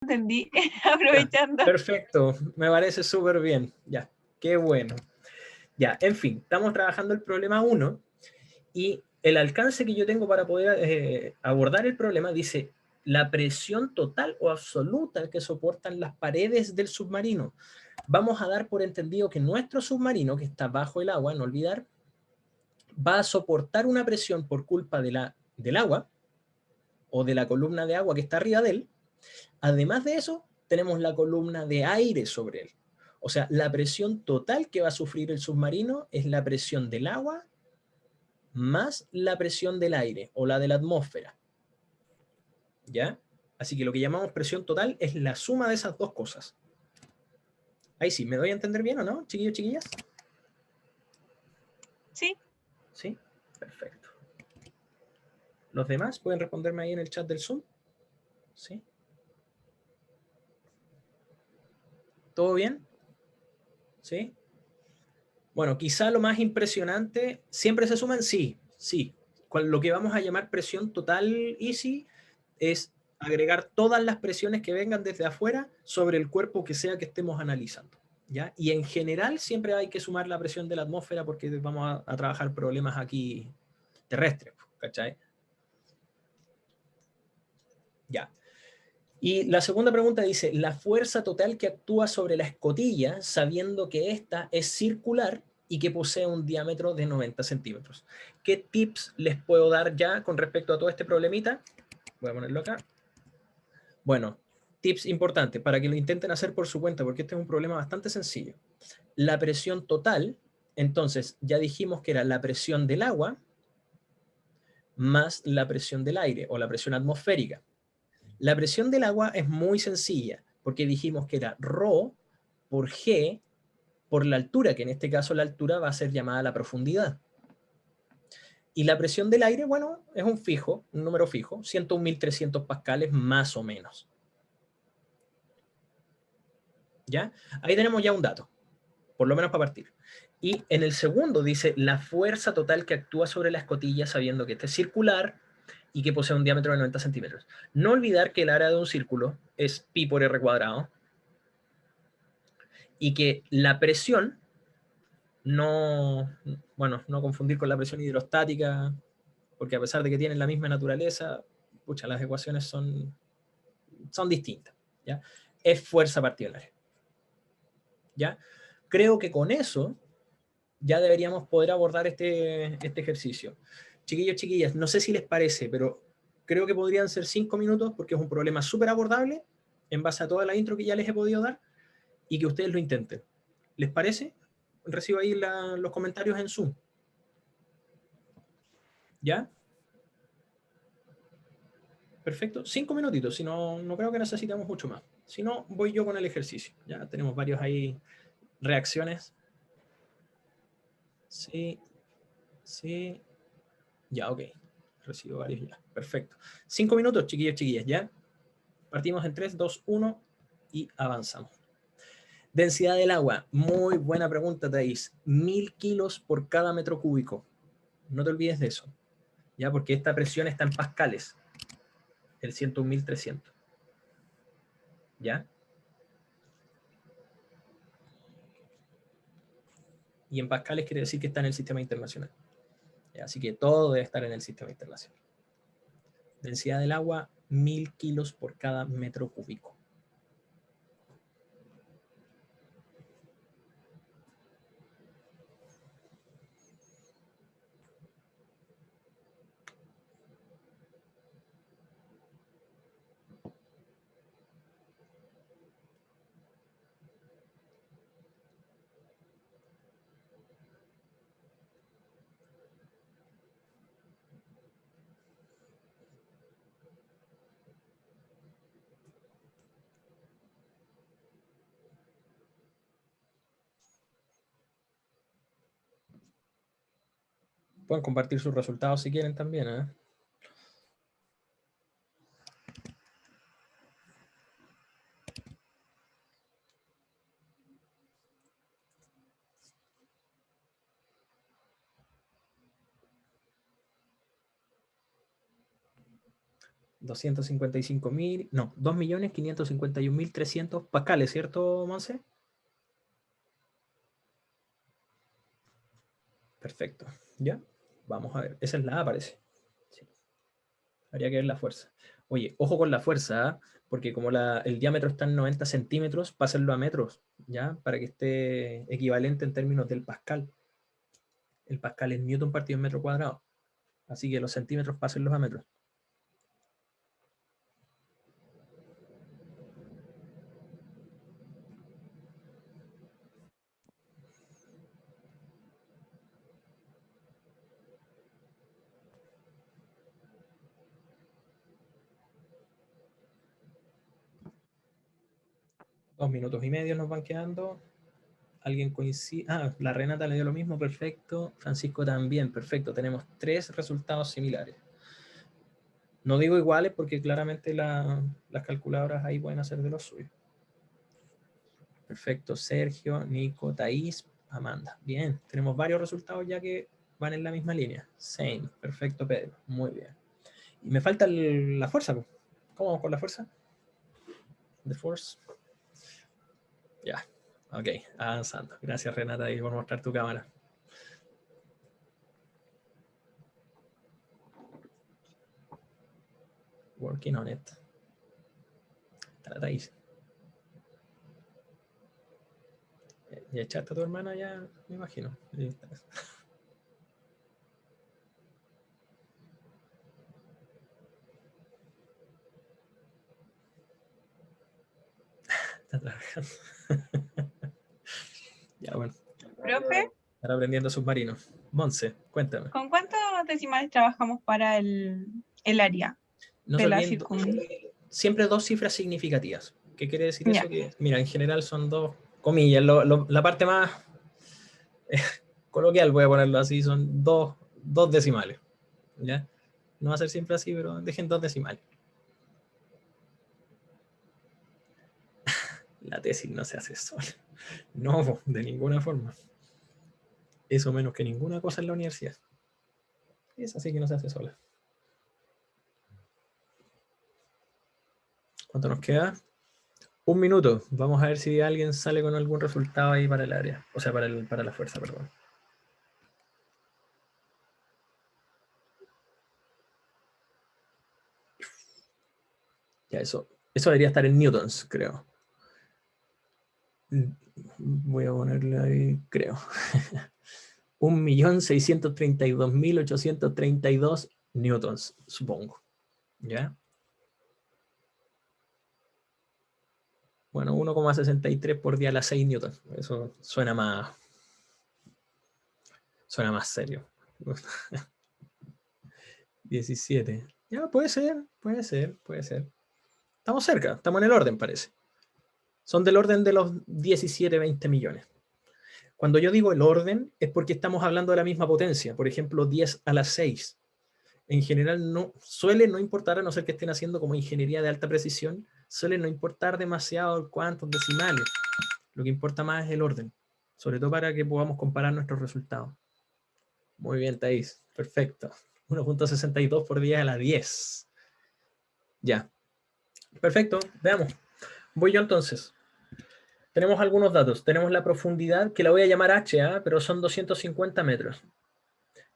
entendí, Ya, aprovechando. perfecto, me parece súper bien. Ya, qué bueno. Ya, en fin, estamos trabajando el problema 1 y el alcance que yo tengo para poder abordar el problema dice la presión total o absoluta que soportan las paredes del submarino. Vamos a dar por entendido que nuestro submarino, que está bajo el agua, no olvidar, va a soportar una presión por culpa del agua o de la columna de agua que está arriba de él. Además de eso, tenemos la columna de aire sobre él. O sea, la presión total que va a sufrir el submarino es la presión del agua más la presión del aire o la de la atmósfera. ¿Ya? Así que lo que llamamos presión total es la suma de esas dos cosas. Ahí sí, ¿me doy a entender bien o no, chiquillos, chiquillas? Sí, Sí, perfecto. ¿Los demás pueden responderme ahí en el chat del Zoom? ¿Sí? ¿Todo bien? ¿Sí? Bueno, quizá lo más impresionante, ¿siempre se suman? Sí, sí. Lo que vamos a llamar presión total easy es agregar todas las presiones que vengan desde afuera sobre el cuerpo que sea que estemos analizando. ¿Ya? Y en general siempre hay que sumar la presión de la atmósfera porque vamos a trabajar problemas aquí terrestres, ¿cachai? Ya. Y la segunda pregunta dice, la fuerza total que actúa sobre la escotilla sabiendo que ésta es circular y que posee un diámetro de 90 centímetros. ¿Qué tips les puedo dar ya con respecto a todo este problemita? Voy a ponerlo acá. Bueno, tips importantes para que lo intenten hacer por su cuenta, porque este es un problema bastante sencillo. La presión total, entonces ya dijimos que era la presión del agua más la presión del aire o la presión atmosférica. La presión del agua es muy sencilla, porque dijimos que era ρ por G por la altura, que en este caso la altura va a ser llamada la profundidad. Y la presión del aire, bueno, es un fijo, un número fijo, 101.300 pascales más o menos. ¿Ya? Ahí tenemos ya un dato, por lo menos para partir. Y en el segundo dice la fuerza total que actúa sobre la escotilla sabiendo que este es circular y que posee un diámetro de 90 centímetros. No olvidar que el área de un círculo es pi por r cuadrado y que la presión no, bueno, no confundir con la presión hidrostática, porque a pesar de que tienen la misma naturaleza, pucha, las ecuaciones son distintas, ¿ya? Es fuerza partida al área, ¿ya? Creo que con eso ya deberíamos poder abordar este ejercicio. Chiquillos, chiquillas, no sé si les parece, pero creo que podrían ser 5 minutos porque es un problema súper abordable en base a toda la intro que ya les he podido dar y que ustedes lo intenten. ¿Les parece? Recibo ahí los comentarios en Zoom. ¿Ya? Perfecto. 5 minutitos, si no, no creo que necesitamos mucho más. Si no, voy yo con el ejercicio. Ya tenemos varios ahí reacciones. Sí, sí. Ya, ok. Recibo varios ya. Perfecto. 5 minutos, chiquillos, chiquillas, ¿ya? Partimos en 3, 2, 1 y avanzamos. Densidad del agua. Muy buena pregunta, Thais. 1000 kilos por cada metro cúbico. No te olvides de eso. ¿Ya? Porque esta presión está en pascales. El 101.300. ¿Ya? Y en pascales quiere decir que está en el sistema internacional. Así que todo debe estar en el sistema internacional. Densidad del agua, 1000 kilos por cada metro cúbico. Pueden compartir sus resultados si quieren también, ¿eh? 255.000, no, 2.551.300 pascales, ¿cierto, Monse? Perfecto. ¿Ya? Vamos a ver. Esa es la A, parece. Sí. Habría que ver la fuerza. Oye, ojo con la fuerza, ¿ah? Porque como el diámetro está en 90 centímetros, pásenlo a metros, ¿ya? Para que esté equivalente en términos del pascal. El pascal es newton partido en metro cuadrado. Así que los centímetros pásenlos a metros. Dos minutos y medio nos van quedando. ¿Alguien coincide? Ah, la Renata le dio lo mismo, perfecto. Francisco también, perfecto. Tenemos 3 resultados similares. No digo iguales porque claramente las calculadoras ahí pueden hacer de lo suyo. Perfecto, Sergio, Nico, Thaís, Amanda. Bien, tenemos varios resultados ya que van en la misma línea. Same, perfecto, Pedro. Muy bien. Y me falta la fuerza. ¿Cómo vamos con la fuerza? The force. Ya, ok, avanzando. Gracias, Renata, por mostrar tu cámara. Working on it. Está la Thaís. ¿Ya echaste a tu hermana ya? Me imagino. Está trabajando. Ya, bueno. Profe, Estar aprendiendo submarino. Monse, cuéntame. ¿con cuántos decimales trabajamos para el área No se de la olviden, circunferencia? siempre 2 cifras significativas. ¿Qué quiere decir eso? Ya, Que, mira, en general son 2 comillas. La parte más coloquial, voy a ponerlo así, son 2 decimales. ¿Ya? No va a ser siempre así, pero dejen 2 decimales. La tesis no se hace sola. No, de ninguna forma. Eso menos que ninguna cosa en la universidad. Es así que no se hace sola. ¿Cuánto nos queda? 1 minuto. Vamos a ver si alguien sale con algún resultado ahí para el área. O sea, para la fuerza, perdón. Ya, eso debería estar en newtons, creo. Voy a ponerle ahí, creo. 1.632.832 newtons, supongo. ¿Ya? Bueno, 1,63 por día a las 6 newtons. Eso suena más serio. 17. Ya, puede ser. Estamos cerca, estamos en el orden, parece. Son del orden de los 17, 20 millones. Cuando yo digo el orden, es porque estamos hablando de la misma potencia. Por ejemplo, 10 a la 6. En general suele no importar, a no ser que estén haciendo como ingeniería de alta precisión, suele no importar demasiado cuántos decimales. Lo que importa más es el orden, sobre todo para que podamos comparar nuestros resultados. Muy bien, Thais. Perfecto. 1,62 por 10 a la 10. Ya. Perfecto. Veamos. Voy yo entonces. Tenemos algunos datos. Tenemos la profundidad, que la voy a llamar H, pero son 250 metros.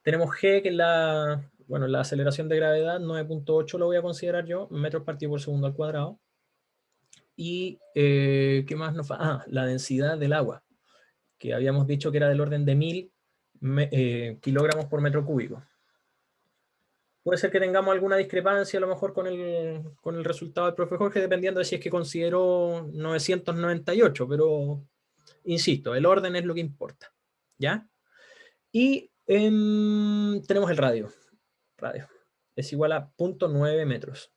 Tenemos G, que es la aceleración de gravedad, 9,8 lo voy a considerar yo, metros partido por segundo al cuadrado. Y, ¿qué más nos falta? Ah, la densidad del agua, que habíamos dicho que era del orden de 1000 kilogramos por metro cúbico. Puede ser que tengamos alguna discrepancia a lo mejor con el resultado del profe Jorge, dependiendo de si es que consideró 998, pero insisto, el orden es lo que importa. ¿Ya? Y tenemos el radio. Es igual a 0,9 metros.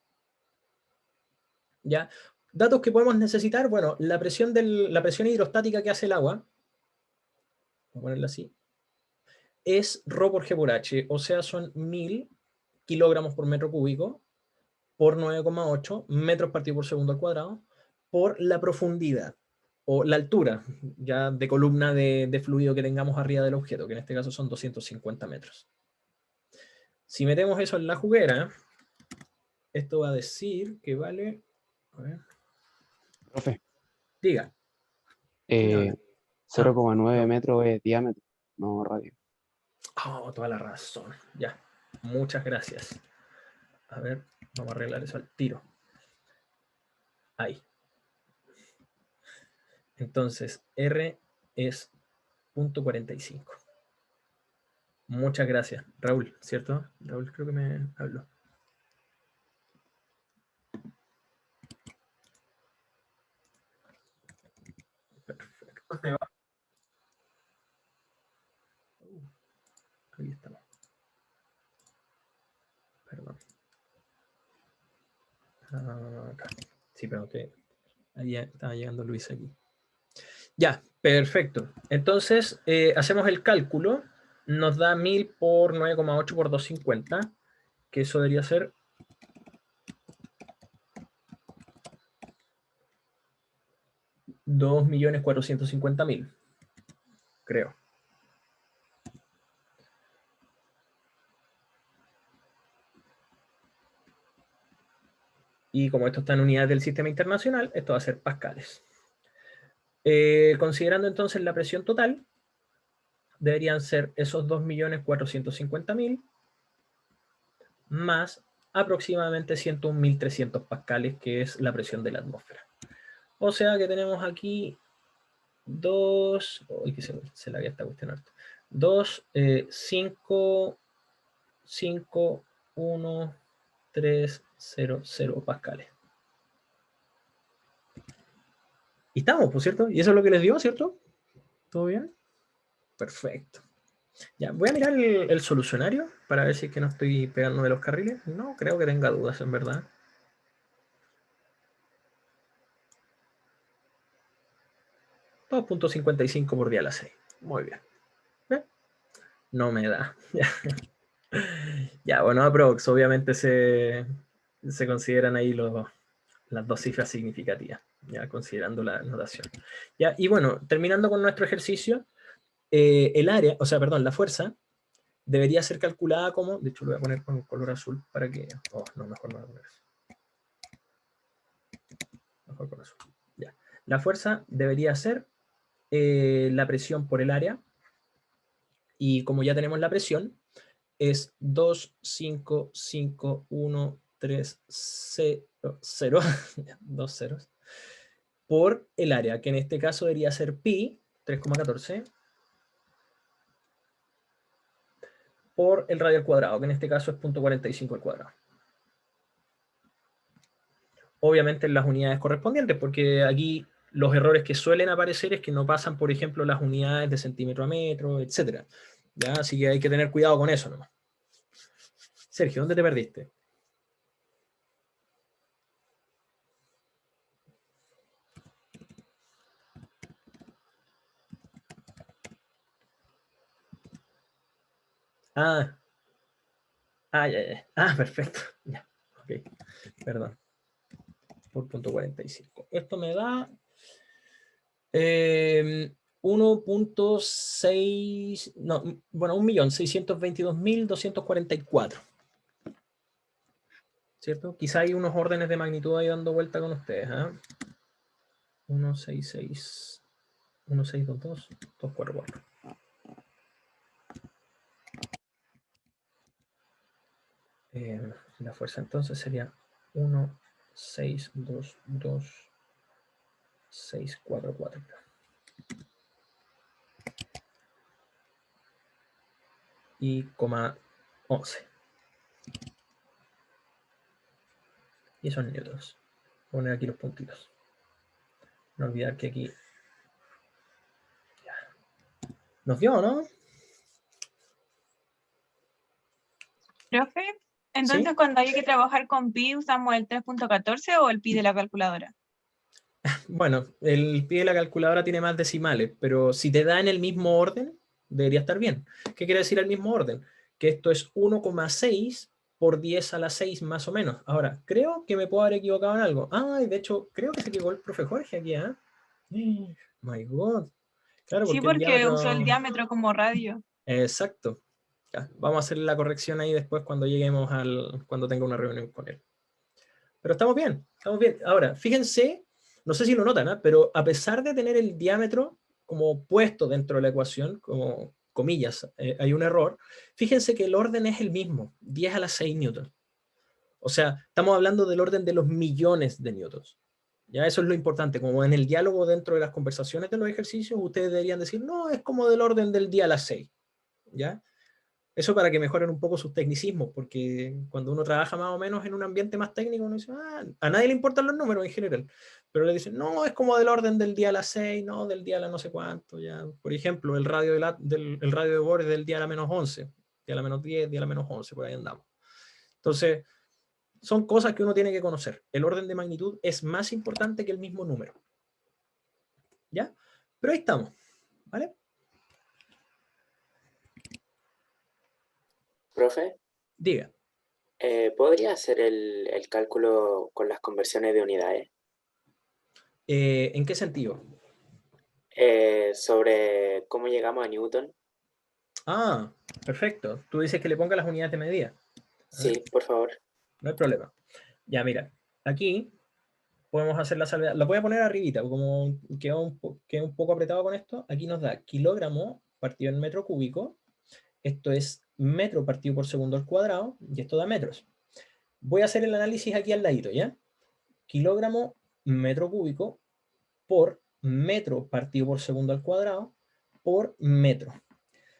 ¿Ya? Datos que podemos necesitar, bueno, la presión hidrostática que hace el agua, voy a ponerla así, es ρ por G por H, o sea, son 1000 kilogramos por metro cúbico por 9,8 metros partido por segundo al cuadrado por la profundidad o la altura ya de columna de fluido que tengamos arriba del objeto, que en este caso son 250 metros. Si metemos eso en la juguera, Esto va a decir que vale... A ver, Profe, diga. ¿Quién habla? 0,9 Raúl. metros es diámetro, no radio. Oh, toda la razón. Ya. Muchas gracias. A ver, vamos a arreglar eso al tiro. Ahí. Entonces, R es 0,45. Muchas gracias. Raúl, ¿cierto? Raúl creo que me habló. Perfecto. Ahí estamos. Perdón. Acá. Sí, pero que ahí estaba llegando Luis aquí. Ya, perfecto. Entonces, hacemos el cálculo. Nos da 1000 por 9,8 por 250, que eso debería ser 2.450.000, creo. Y como esto está en unidades del sistema internacional, esto va a ser pascales. Considerando entonces la presión total, deberían ser esos 2.450.000 más aproximadamente 101.300 pascales, que es la presión de la atmósfera. O sea que tenemos aquí 2, uy, que se la había esta cuestión harto. 2, 5, 5, 1, 3, 0, 0 pascales. Y estamos, por cierto. Y eso es lo que les dio, ¿cierto? ¿Todo bien? Perfecto. Ya, voy a mirar el solucionario para ver si es que no estoy pegándome los carriles. No creo que tenga dudas, en verdad. $2.55 por día a las 6. Muy bien. No me da. Ya, bueno, aprox, obviamente se consideran ahí las dos cifras significativas, ya considerando la notación. Ya, y bueno, terminando con nuestro ejercicio, el área, o sea, perdón, la fuerza debería ser calculada como, de hecho lo voy a poner con color azul para que, oh, no, mejor no voy a poner eso. Mejor con azul. Ya. La fuerza debería ser la presión por el área, y como ya tenemos la presión, es 2, 5, 5, 1, 3, 0, 0, 2 ceros, por el área, que en este caso debería ser pi, 3,14, por el radio al cuadrado, que en este caso es 0,45 al cuadrado. Obviamente en las unidades correspondientes, porque aquí los errores que suelen aparecer es que no pasan, por ejemplo, las unidades de centímetro a metro, etc. ¿Ya? Así que hay que tener cuidado con eso nomás. Sergio, ¿dónde te perdiste? Ah, perfecto. Ya, ok, perdón. Por 0,45. Esto me da 1.6, no, bueno, 1.622.244. ¿Cierto? Quizá hay unos órdenes de magnitud ahí dando vuelta con ustedes. 166, 1622, 244. La fuerza entonces sería 1.622.644. Y coma 11. Y son newtons. Voy a poner aquí los puntitos. No olvidar que aquí... Ya. Nos dio, ¿no? Profe, entonces ¿Sí? cuando hay que trabajar con pi, ¿usamos el 3.14 o el pi de la calculadora? Bueno, el pie de la calculadora tiene más decimales, pero si te da en el mismo orden, debería estar bien. ¿Qué quiere decir el mismo orden? Que esto es 1,6 por 10 a la 6 más o menos. Ahora, creo que me puedo haber equivocado en algo. Y de hecho, creo que se equivocó el profe Jorge aquí, ¿eh? My God. Claro, Sí, porque el porque usó el diámetro... diámetro como radio. Exacto. Ya, vamos a hacer la corrección ahí después cuando lleguemos cuando tenga una reunión con él. Pero estamos bien, estamos bien. Ahora, fíjense, no sé si lo notan, ¿eh? Pero a pesar de tener el diámetro como puesto dentro de la ecuación, como comillas, hay un error, fíjense que el orden es el mismo, 10 a la 6 newtons. O sea, estamos hablando del orden de los millones de newtons. Ya eso es lo importante, como en el diálogo dentro de las conversaciones de los ejercicios, ustedes deberían decir, no, es como del orden del día a las 6. ¿Ya? Eso para que mejoren un poco sus tecnicismos, porque cuando uno trabaja más o menos en un ambiente más técnico, uno dice, a nadie le importan los números en general, pero le dicen, no, es como del orden del día a las 6, no, del día a la no sé cuánto, ya. Por ejemplo, el radio el radio de Bohr es del día a la menos 11, día a la menos 10, día a la menos 11, por ahí andamos. Entonces, son cosas que uno tiene que conocer. El orden de magnitud es más importante que el mismo número. ¿Ya? Pero ahí estamos, ¿vale? Profe, Diga. ¿podría hacer el cálculo con las conversiones de unidades? ¿En qué sentido? Sobre cómo llegamos a Newton. Ah, perfecto. Tú dices que le ponga las unidades de medida. Sí, por favor. No hay problema. Ya, mira, aquí podemos hacer la salvedad. Lo voy a poner arribita, como queda un poco apretado con esto. Aquí nos da kilogramo partido en metro cúbico. Esto es metro partido por segundo al cuadrado, y esto da metros. Voy a hacer el análisis aquí al ladito, ¿ya? Kilogramo metro cúbico por metro partido por segundo al cuadrado por metro.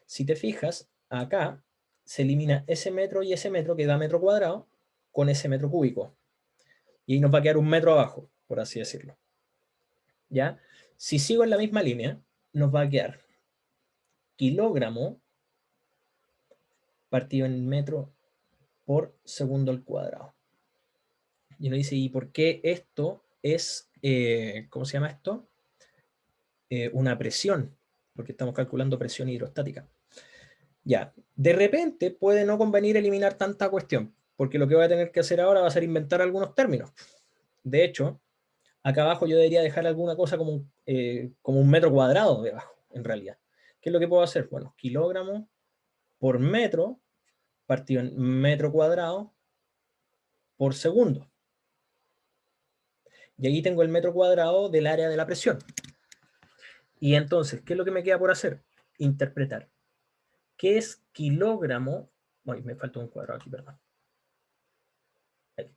Si te fijas, acá se elimina ese metro y ese metro que da metro cuadrado con ese metro cúbico. Y ahí nos va a quedar un metro abajo, por así decirlo. ¿Ya? Si sigo en la misma línea, nos va a quedar kilogramo partido en metro por segundo al cuadrado. Y uno dice, ¿y por qué esto es, ¿cómo se llama esto? Una presión, porque estamos calculando presión hidrostática. Ya, de repente puede no convenir eliminar tanta cuestión, porque lo que voy a tener que hacer ahora va a ser inventar algunos términos. De hecho, acá abajo yo debería dejar alguna cosa como un metro cuadrado debajo, en realidad. ¿Qué es lo que puedo hacer? Bueno, kilogramo por metro partido en metro cuadrado por segundo. Y ahí tengo el metro cuadrado del área de la presión. Y entonces, ¿qué es lo que me queda por hacer? Interpretar. ¿Qué es kilogramo? Ay, me falta un cuadrado aquí, perdón. Ahí.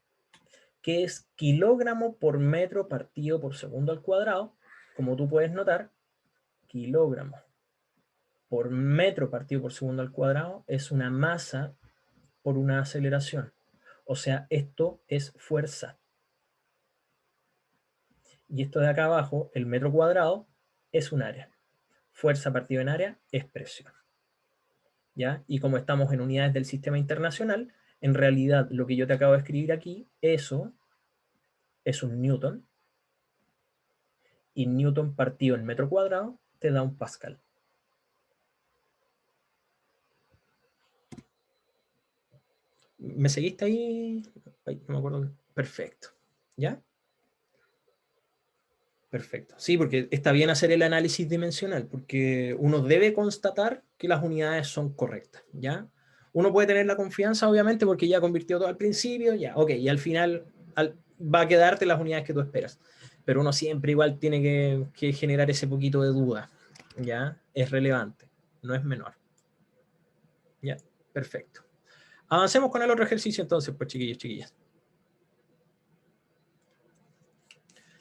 ¿Qué es kilogramo por metro partido por segundo al cuadrado? Como tú puedes notar, kilogramo por metro partido por segundo al cuadrado es una masa por una aceleración. O sea, esto es fuerza. Y esto de acá abajo, el metro cuadrado, es un área. Fuerza partido en área es presión. ¿Ya? Y como estamos en unidades del sistema internacional, en realidad lo que yo te acabo de escribir aquí, eso es un newton. Y newton partido en metro cuadrado te da un pascal. ¿Me seguiste ahí? Ay, no me acuerdo. Perfecto. ¿Ya? Perfecto. Sí, porque está bien hacer el análisis dimensional, porque uno debe constatar que las unidades son correctas, ¿ya? Uno puede tener la confianza, obviamente, porque ya convirtió todo al principio, ya, ok, y al final va a quedarte las unidades que tú esperas. Pero uno siempre igual tiene que generar ese poquito de duda, ¿ya? Es relevante, no es menor. ¿Ya? Perfecto. Avancemos con el otro ejercicio entonces, pues chiquillos, chiquillas.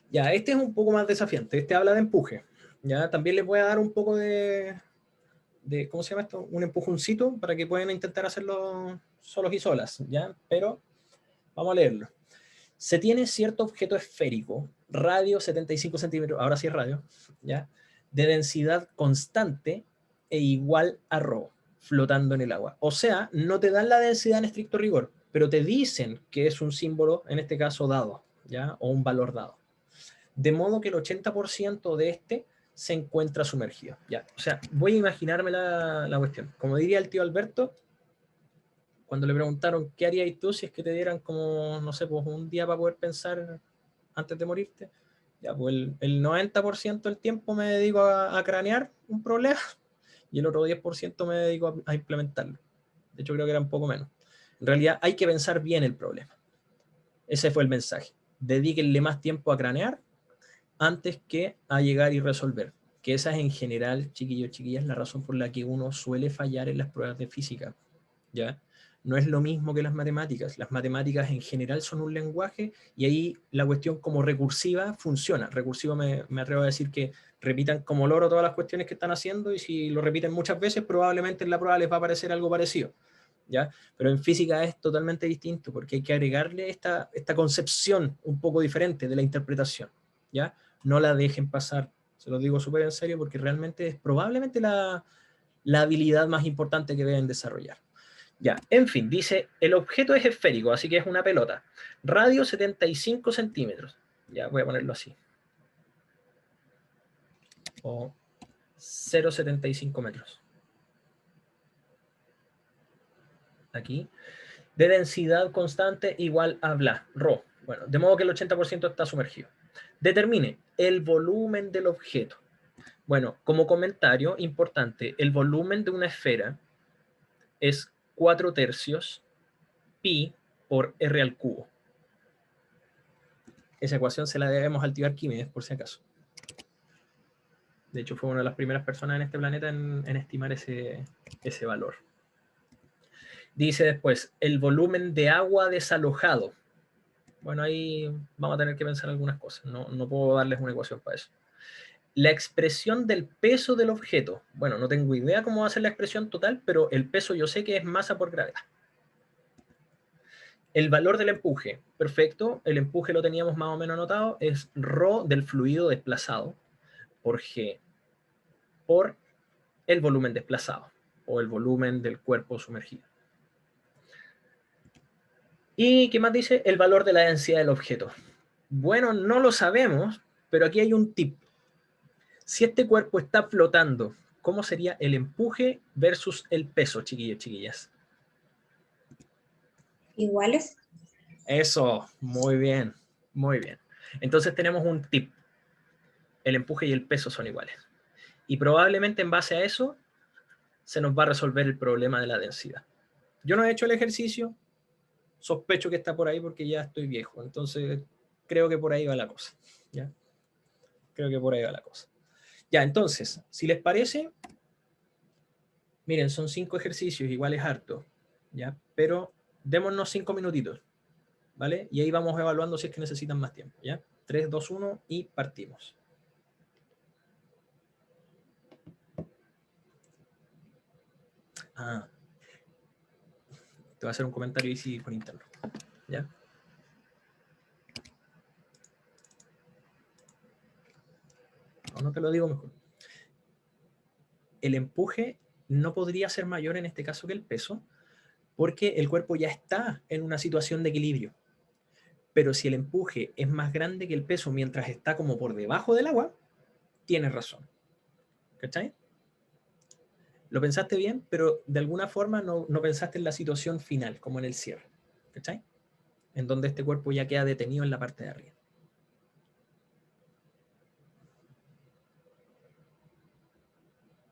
Ya, este es un poco más desafiante. Este habla de empuje. Ya, también les voy a dar un poco ¿cómo se llama esto? Un empujoncito para que puedan intentar hacerlo solos y solas, ¿ya? Pero vamos a leerlo. Se tiene cierto objeto esférico, radio 75 centímetros, ahora sí es radio, ¿ya? De densidad constante e igual a ρ, flotando en el agua. O sea, no te dan la densidad en estricto rigor, pero te dicen que es un símbolo, en este caso dado, ¿ya? O un valor dado. De modo que el 80% de este se encuentra sumergido. Ya, o sea, voy a imaginarme la cuestión. Como diría el tío Alberto, cuando le preguntaron qué harías tú si es que te dieran como, no sé, pues un día para poder pensar antes de morirte, ya, pues el 90% del tiempo me dedico a cranear un problema y el otro 10% me dedico a implementarlo. De hecho, creo que era un poco menos. En realidad hay que pensar bien el problema. Ese fue el mensaje. Dedíquenle más tiempo a cranear antes que a llegar y resolver. Que esa es en general, chiquillos, chiquillas, la razón por la que uno suele fallar en las pruebas de física. ¿Ya? No es lo mismo que las matemáticas. Las matemáticas en general son un lenguaje y ahí la cuestión como recursiva funciona. Recursiva me atrevo a decir que repitan como loro todas las cuestiones que están haciendo y si lo repiten muchas veces probablemente en la prueba les va a parecer algo parecido. ¿Ya? Pero en física es totalmente distinto porque hay que agregarle esta concepción un poco diferente de la interpretación. ¿Ya? No la dejen pasar, se lo digo súper en serio porque realmente es probablemente la habilidad más importante que deben desarrollar. Ya, en fin, dice, el objeto es esférico, así que es una pelota. Radio 75 centímetros. Ya, voy a ponerlo así. O 0,75 metros. Aquí. De densidad constante igual a bla, rho. Bueno, de modo que el 80% está sumergido. Determine el volumen del objeto. Bueno, como comentario importante, el volumen de una esfera es 4/3 pi por r al cubo. Esa ecuación se la debemos al tío Arquímedes, por si acaso. De hecho, fue una de las primeras personas en este planeta en estimar ese valor. Dice después, el volumen de agua desalojado. Bueno, ahí vamos a tener que pensar algunas cosas. No puedo darles una ecuación para eso. La expresión del peso del objeto. Bueno, no tengo idea cómo va a ser la expresión total, pero el peso yo sé que es masa por gravedad. El valor del empuje. Perfecto. El empuje lo teníamos más o menos anotado. Es ρ del fluido desplazado por G por el volumen desplazado o el volumen del cuerpo sumergido. ¿Y qué más dice? El valor de la densidad del objeto. Bueno, no lo sabemos, pero aquí hay un tip. Si este cuerpo está flotando, ¿cómo sería el empuje versus el peso, chiquillos, chiquillas? Iguales. Eso, muy bien, muy bien. Entonces tenemos un tip. El empuje y el peso son iguales. Y probablemente en base a eso se nos va a resolver el problema de la densidad. Yo no he hecho el ejercicio, sospecho que está por ahí porque ya estoy viejo, entonces creo que por ahí va la cosa. ¿Ya? Creo que por ahí va la cosa. Ya, entonces, si les parece, miren, son 5 ejercicios, igual es harto, ¿ya? Pero démonos 5 minutitos, ¿vale? Y ahí vamos evaluando si es que necesitan más tiempo, ¿ya? 3, 2, 1 y partimos. Ah, te voy a hacer un comentario ahí por interno, ¿ya? No te lo digo mejor. El empuje no podría ser mayor en este caso que el peso, porque el cuerpo ya está en una situación de equilibrio. Pero si el empuje es más grande que el peso mientras está como por debajo del agua, tienes razón. ¿Cachai? Lo pensaste bien, pero de alguna forma no pensaste en la situación final, como en el cierre. ¿Cachai? En donde este cuerpo ya queda detenido en la parte de arriba.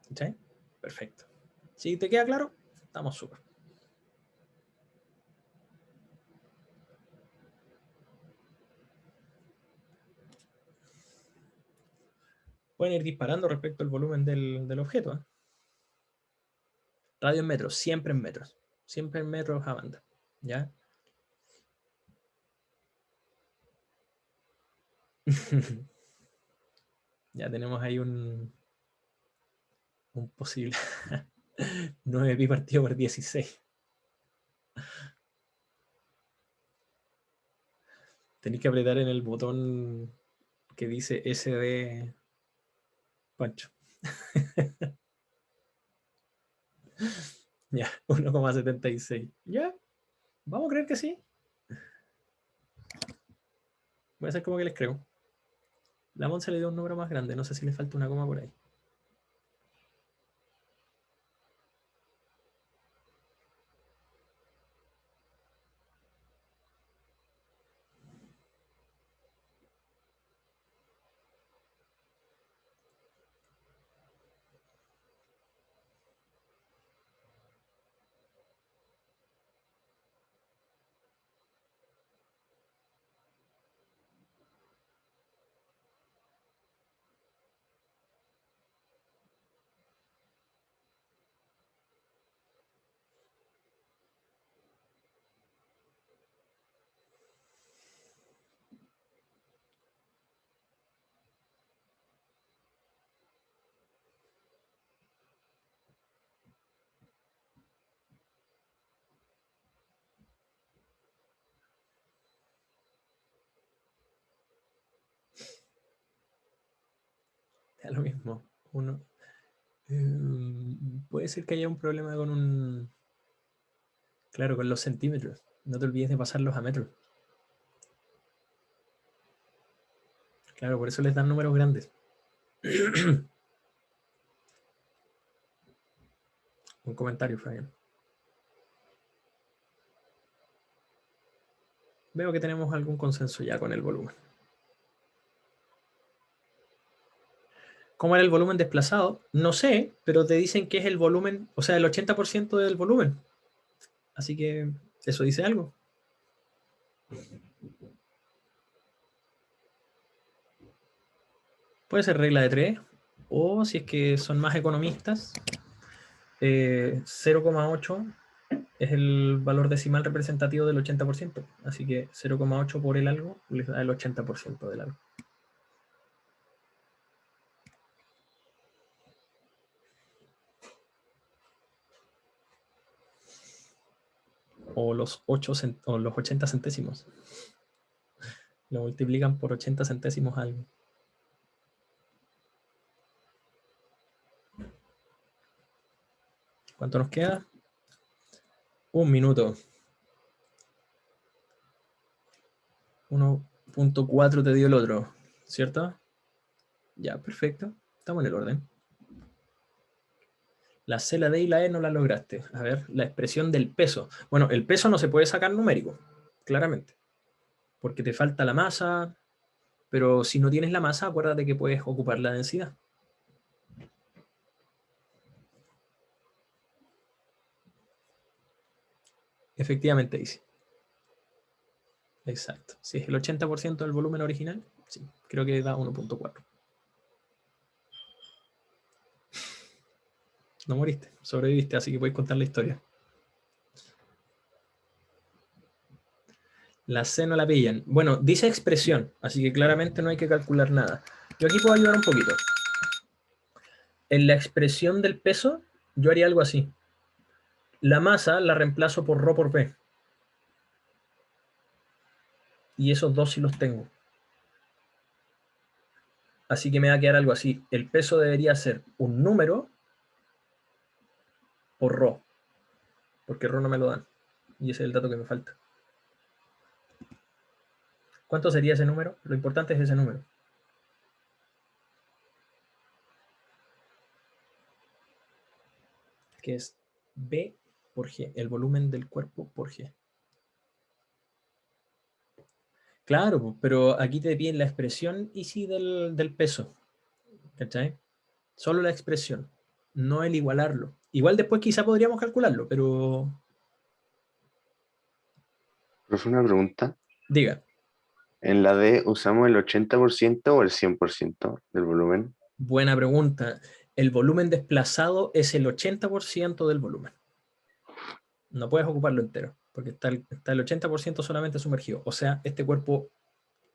¿Cachai? Perfecto. Si te queda claro, estamos súper. Pueden ir disparando respecto al volumen del objeto. ¿Eh? Radio en metros, siempre en metros. Siempre en metros a banda. ¿Ya? Ya tenemos ahí un posible 9 pi partido por 16. Tenéis que apretar en el botón que dice SD Pancho. Ya, 1,76. Ya, vamos a creer que sí. Voy a hacer como que les creo. La Monza le dio un número más grande, no sé si le falta una coma por ahí. Da lo mismo. Uno. Puede ser que haya un problema con un... Claro, con los centímetros. No te olvides de pasarlos a metros. Claro, por eso les dan números grandes. Un comentario, Fabián. Veo que tenemos algún consenso ya con el volumen. ¿Cómo era el volumen desplazado? No sé, pero te dicen que es el volumen, o sea, el 80% del volumen. Así que eso dice algo. Puede ser regla de 3, o si es que son más economistas, 0,8 es el valor decimal representativo del 80%. Así que 0,8 por el algo les da el 80% del algo. O los 80 centésimos. Lo multiplican por 80 centésimos algo. ¿Cuánto nos queda? Un minuto. 1.4 te dio el otro, ¿cierto? Ya, perfecto. Estamos en el orden. La C, la D y la E no la lograste. A ver, la expresión del peso. Bueno, el peso no se puede sacar numérico, claramente. Porque te falta la masa, pero si no tienes la masa, acuérdate que puedes ocupar la densidad. Efectivamente, dice. Exacto. Si es el 80% del volumen original, sí, creo que da 1.4. No moriste, sobreviviste, así que puedes contar la historia. La C no la pillan. Bueno, dice expresión, así que claramente no hay que calcular nada. Yo aquí puedo ayudar un poquito. En la expresión del peso, yo haría algo así. La masa la reemplazo por ρ por p. Y esos dos sí los tengo. Así que me va a quedar algo así. El peso debería ser un número por ρ. Porque ρ no me lo dan. Y ese es el dato que me falta. ¿Cuánto sería ese número? Lo importante es ese número. Que es B por G. El volumen del cuerpo por G. Claro, pero aquí te piden la expresión y sí del peso. ¿Cachai? Solo la expresión, no el igualarlo. Igual después quizá podríamos calcularlo, pero... Profe, una pregunta. Diga. ¿En la D usamos el 80% o el 100% del volumen? Buena pregunta. El volumen desplazado es el 80% del volumen. No puedes ocuparlo entero, porque está el 80% solamente sumergido. O sea, este cuerpo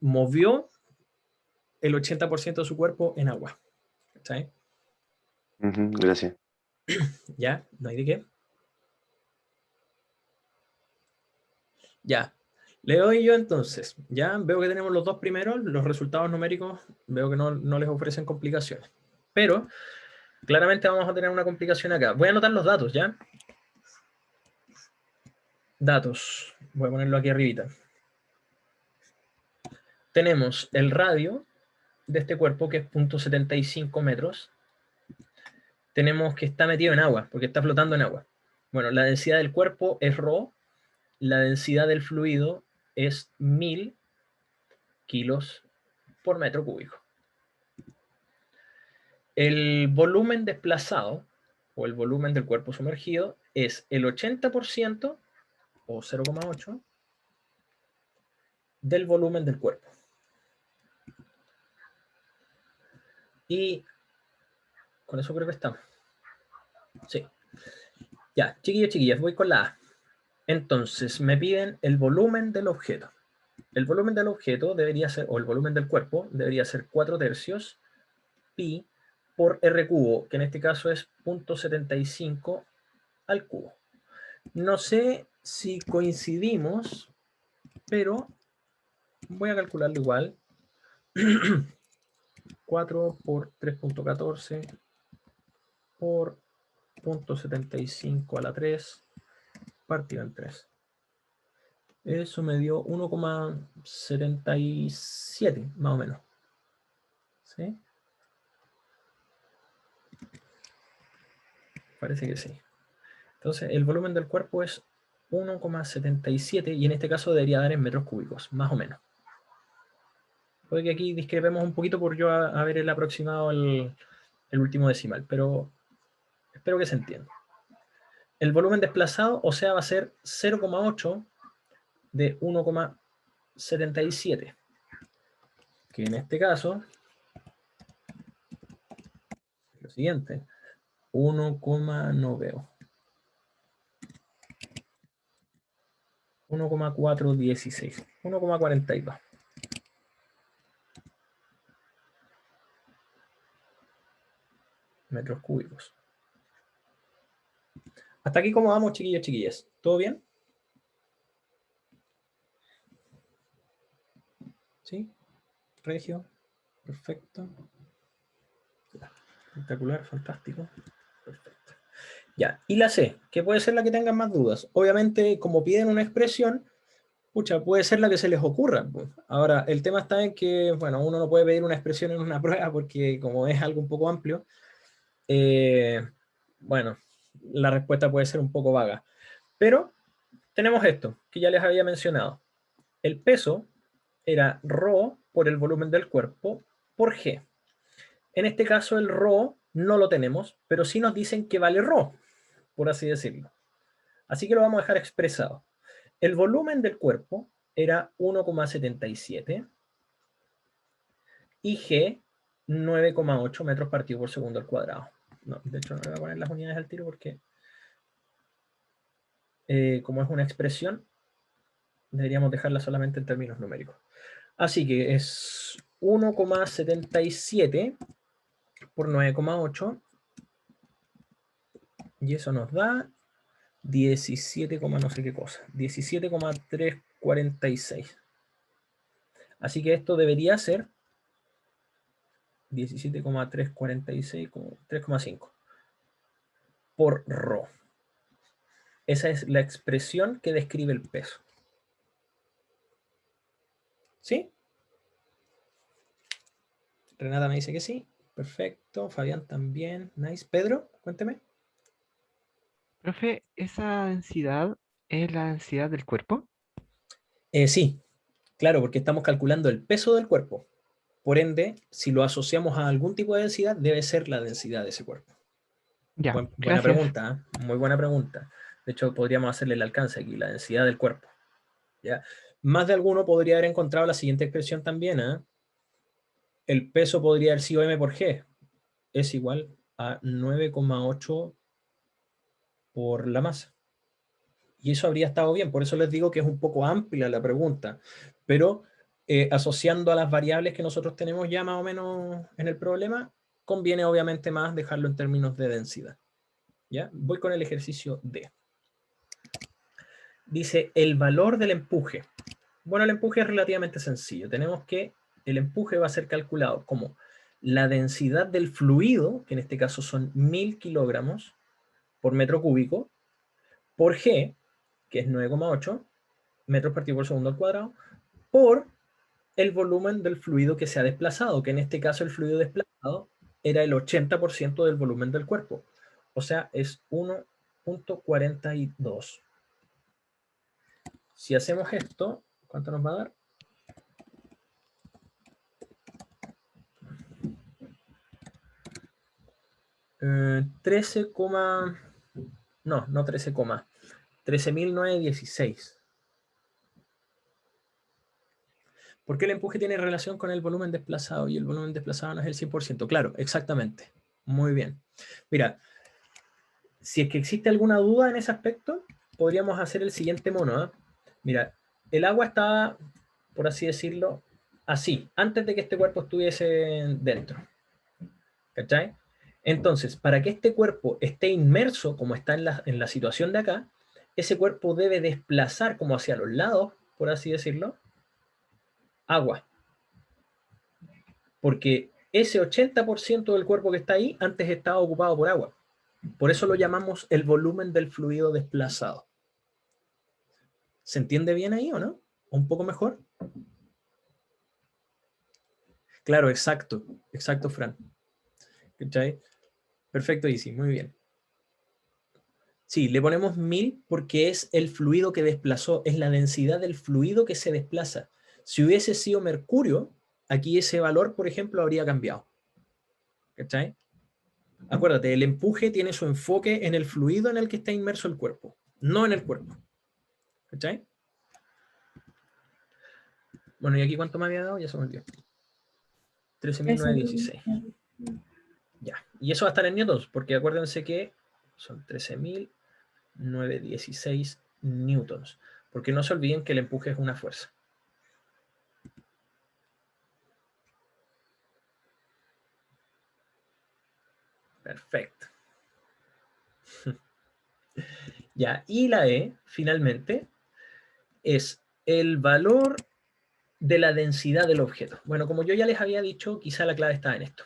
movió el 80% de su cuerpo en agua. ¿Cachai? Gracias. ¿Ya? ¿No hay de qué? Ya. Le doy yo entonces. Ya veo que tenemos los dos primeros, los resultados numéricos, veo que no les ofrecen complicaciones. Pero claramente vamos a tener una complicación acá. Voy a anotar los datos, ¿ya? Datos. Voy a ponerlo aquí arribita. Tenemos el radio de este cuerpo, que es 0.75 metros. Tenemos que está metido en agua, porque está flotando en agua. Bueno, la densidad del cuerpo es ρ. La densidad del fluido es 1000 kilos por metro cúbico. El volumen desplazado, o el volumen del cuerpo sumergido, es el 80% o 0,8 del volumen del cuerpo. Y con eso creo que estamos. Sí. Ya, chiquillos, chiquillas, voy con la A. Entonces, me piden el volumen del objeto. El volumen del objeto debería ser, o el volumen del cuerpo, debería ser 4/3 pi por r cubo, que en este caso es 0.75 al cubo. No sé si coincidimos, pero voy a calcularlo igual. 4 por 3.14 por 0.75 a la 3 partido en 3. Eso me dio 1,77 más o menos. ¿Sí? Parece que sí. Entonces el volumen del cuerpo es 1,77 y en este caso debería dar en metros cúbicos, más o menos. Puede que aquí discrepemos un poquito por yo haber el aproximado el último decimal, pero espero que se entienda. El volumen desplazado, o sea, va a ser 0,8 de 1,77, que en este caso es lo siguiente, 1,416, 1,42. Metros cúbicos. Hasta aquí, ¿cómo vamos, chiquillos, chiquillas? ¿Todo bien? ¿Sí? Regio. Perfecto. Espectacular, fantástico. Perfecto. Ya, y la C, que puede ser la que tengan más dudas. Obviamente, como piden una expresión, pucha, puede ser la que se les ocurra. Ahora, el tema está en que, bueno, uno no puede pedir una expresión en una prueba porque como es algo un poco amplio, bueno, la respuesta puede ser un poco vaga. Pero tenemos esto, que ya les había mencionado. El peso era ρ por el volumen del cuerpo por G. En este caso el ρ no lo tenemos, pero sí nos dicen que vale ρ, por así decirlo. Así que lo vamos a dejar expresado. El volumen del cuerpo era 1,77 y G 9,8 metros partido por segundo al cuadrado. No, de hecho no voy a poner las unidades al tiro porque como es una expresión, deberíamos dejarla solamente en términos numéricos. Así que es 1,77 por 9,8 y eso nos da 17, no sé qué cosa, 17,346. Así que esto debería ser 17,346, 3,5 por ρ. Esa es la expresión que describe el peso. ¿Sí? Renata me dice que sí. Perfecto. Fabián también. Nice. Pedro, cuénteme. Profe, ¿esa densidad es la densidad del cuerpo? Sí, claro, porque estamos calculando el peso del cuerpo. Por ende, si lo asociamos a algún tipo de densidad, debe ser la densidad de ese cuerpo. Ya, Buena gracias. pregunta, ¿eh? Muy buena pregunta. De hecho, podríamos hacerle el alcance aquí, la densidad del cuerpo. ¿Ya? Más de alguno podría haber encontrado la siguiente expresión también. ¿Eh? El peso podría haber sido m por g. Es igual a 9,8 por la masa. Y eso habría estado bien. Por eso les digo que es un poco amplia la pregunta. Pero asociando a las variables que nosotros tenemos ya más o menos en el problema, conviene obviamente más dejarlo en términos de densidad. ¿Ya? Voy con el ejercicio D. Dice el valor del empuje. Bueno, el empuje es relativamente sencillo. Tenemos que el empuje va a ser calculado como la densidad del fluido, que en este caso son 1000 kilogramos por metro cúbico, por G, que es 9,8 metros partido por segundo al cuadrado, por el volumen del fluido que se ha desplazado, que en este caso el fluido desplazado era el 80% del volumen del cuerpo. O sea, es 1,42. Si hacemos esto, ¿cuánto nos va a dar? 13, no 13, 13.916. ¿Por qué el empuje tiene relación con el volumen desplazado y el volumen desplazado no es el 100%? Claro, exactamente. Muy bien. Mira, si es que existe alguna duda en ese aspecto, podríamos hacer el siguiente mono. ¿Eh? Mira, el agua estaba, por así decirlo, así, antes de que este cuerpo estuviese dentro. ¿Cachai? Entonces, para que este cuerpo esté inmerso, como está en la situación de acá, ese cuerpo debe desplazar como hacia los lados, por así decirlo, agua. Porque ese 80% del cuerpo que está ahí antes estaba ocupado por agua. Por eso lo llamamos el volumen del fluido desplazado. ¿Se entiende bien ahí o no? ¿Un poco mejor? Claro, exacto. Exacto, Fran. ¿Cachai? Perfecto, Isi. Muy bien. Sí, le ponemos 1000 porque es el fluido que desplazó, es la densidad del fluido que se desplaza. Si hubiese sido mercurio, aquí ese valor, por ejemplo, habría cambiado. ¿Cachai? Acuérdate, el empuje tiene su enfoque en el fluido en el que está inmerso el cuerpo, no en el cuerpo. ¿Cachai? Bueno, ¿y aquí cuánto me había dado? Ya se me olvidó. 13.916. Ya. Y eso va a estar en newtons, porque acuérdense que son 13.916 newtons. Porque no se olviden que el empuje es una fuerza. Perfecto. Ya, y la E, finalmente, es el valor de la densidad del objeto. Bueno, como yo ya les había dicho, quizá la clave está en esto.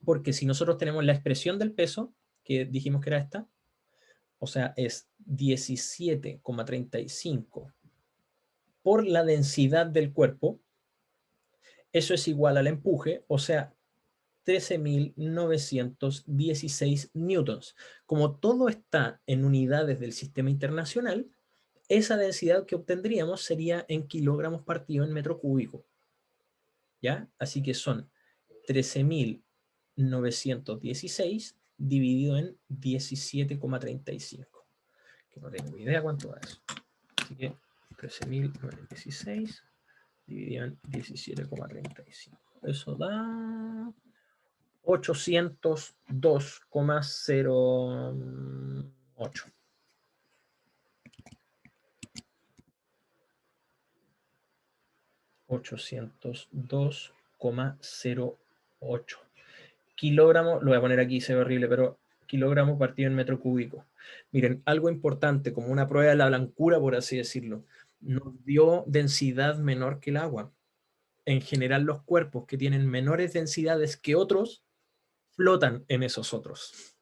Porque si nosotros tenemos la expresión del peso, que dijimos que era esta, o sea, es 17,35 por la densidad del cuerpo, eso es igual al empuje, o sea, 13.916 newtons. Como todo está en unidades del sistema internacional, esa densidad que obtendríamos sería en kilogramos partido en metro cúbico. ¿Ya? Así que son 13.916 dividido en 17,35. Que no tengo idea cuánto da eso. Así que 13.916 dividido en 17,35. Eso da 802,08. 802,08 kilogramos, lo voy a poner aquí, se ve horrible, pero kilogramo partido en metro cúbico. Miren, algo importante, como una prueba de la blancura, por así decirlo, nos dio densidad menor que el agua. En general, los cuerpos que tienen menores densidades que otros flotan en esos otros.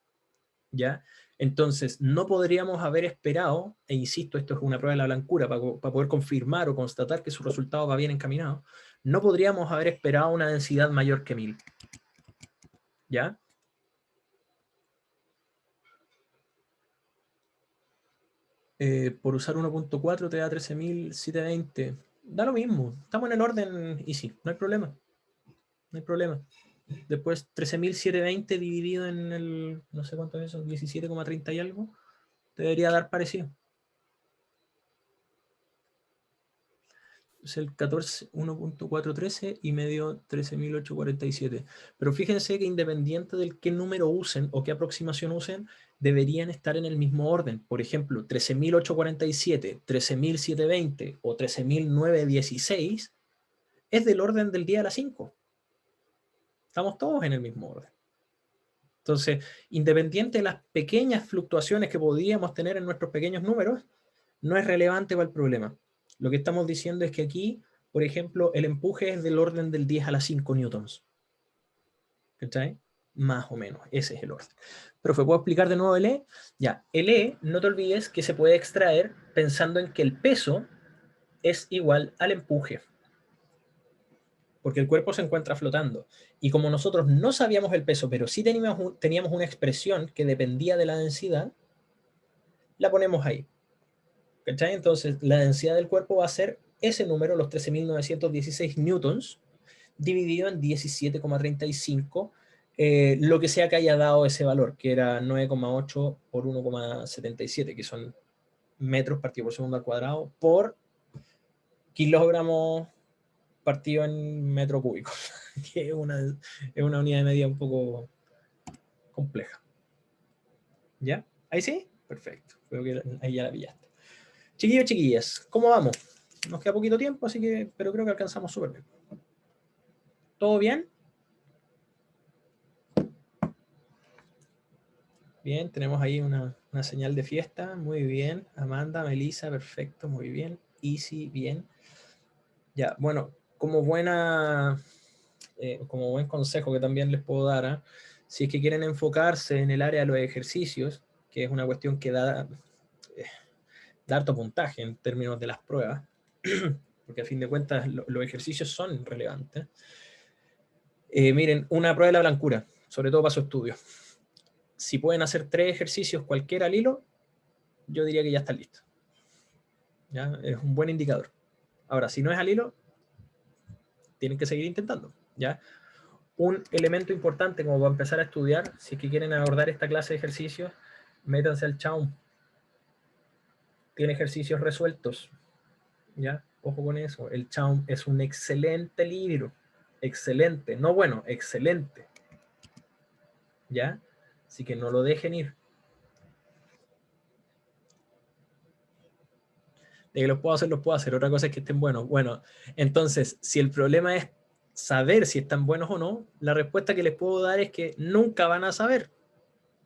¿Ya? Entonces, no podríamos haber esperado, e insisto, esto es una prueba de la blancura para poder confirmar o constatar que su resultado va bien encaminado, no podríamos haber esperado una densidad mayor que 1000. ¿Ya? Por usar 1.4 te da 13.720. Da lo mismo, estamos en el orden easy, no hay problema. No hay problema. Después 13.720 dividido en el, no sé cuánto es eso, 17,30 y algo, te debería dar parecido. Es el 1.413 y medio 13.847. Pero fíjense que independiente del qué número usen o qué aproximación usen, deberían estar en el mismo orden. Por ejemplo, 13.847, 13.720 o 13.916 es del orden del día a las 5. Estamos todos en el mismo orden. Entonces, independiente de las pequeñas fluctuaciones que podríamos tener en nuestros pequeños números, no es relevante para el problema. Lo que estamos diciendo es que aquí, por ejemplo, el empuje es del orden del 10 a la 5 newtons. ¿Cachai? Más o menos, ese es el orden. Profe, ¿puedo explicar de nuevo el E? Ya, el E, no te olvides que se puede extraer pensando en que el peso es igual al empuje. Porque el cuerpo se encuentra flotando. Y como nosotros no sabíamos el peso, pero sí teníamos una expresión que dependía de la densidad, la ponemos ahí. ¿Cachai? Entonces, la densidad del cuerpo va a ser ese número, los 13.916 newtons, dividido en 17,35, lo que sea que haya dado ese valor, que era 9,8 por 1,77, que son metros partido por segundo al cuadrado, por kilogramo partido en metro cúbico, que es una unidad de medida un poco compleja. ¿Ya? ¿Ahí sí? Perfecto. Creo que ahí ya la pillaste. Chiquillos, chiquillas, ¿cómo vamos? Nos queda poquito tiempo, así que, pero creo que alcanzamos súper bien. ¿Todo bien? Bien, tenemos ahí una señal de fiesta. Muy bien. Amanda, Melissa, perfecto, muy bien. Easy, bien. Ya, bueno, como buena como buen consejo que también les puedo dar, ¿ah? Si es que quieren enfocarse en el área de los ejercicios, que es una cuestión que da harto puntaje en términos de las pruebas, porque a fin de cuentas los ejercicios son relevantes. Miren, una prueba de la blancura, sobre todo para su estudio. Si pueden hacer 3 ejercicios cualquiera al hilo, yo diría que ya están listos. ¿Ya? Es un buen indicador. Ahora, si no es al hilo, tienen que seguir intentando. ¿Ya? Un elemento importante como para empezar a estudiar, si es que quieren abordar esta clase de ejercicios, métanse al Chaum. Tiene ejercicios resueltos. ¿Ya? Ojo con eso. El Chaum es un excelente libro. Excelente. No bueno, excelente. ¿Ya? Así que no lo dejen ir. De que los puedo hacer. Otra cosa es que estén buenos. Bueno, entonces, si el problema es saber si están buenos o no, la respuesta que les puedo dar es que nunca van a saber.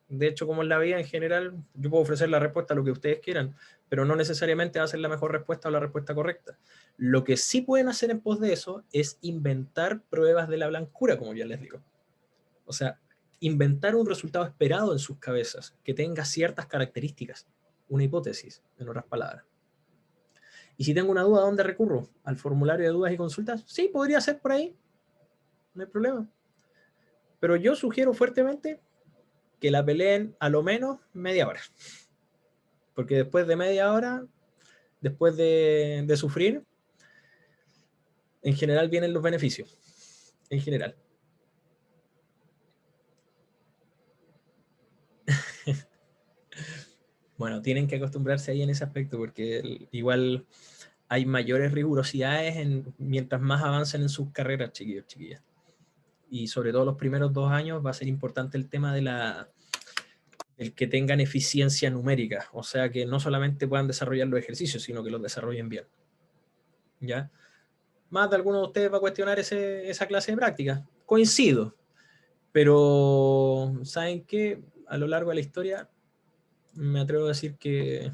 De hecho, como en la vida en general, yo puedo ofrecer la respuesta a lo que ustedes quieran, pero no necesariamente va a ser la mejor respuesta o la respuesta correcta. Lo que sí pueden hacer en pos de eso es inventar pruebas de la blancura, como ya les digo. O sea, inventar un resultado esperado en sus cabezas, que tenga ciertas características, una hipótesis, en otras palabras. Y si tengo una duda, ¿a dónde recurro? ¿Al formulario de dudas y consultas? Sí, podría ser por ahí, no hay problema. Pero yo sugiero fuertemente que la peleen a lo menos media hora. Porque después de media hora, después de sufrir, en general vienen los beneficios. En general. Bueno, tienen que acostumbrarse ahí en ese aspecto porque igual hay mayores rigurosidades mientras más avancen en sus carreras, chiquillos, chiquillas. Y sobre todo los primeros 2 años va a ser importante el tema de el que tengan eficiencia numérica, o sea, que no solamente puedan desarrollar los ejercicios, sino que los desarrollen bien. ¿Ya? Más de alguno de ustedes va a cuestionar esa clase de práctica. Coincido, pero ¿saben qué? A lo largo de la historia me atrevo a decir que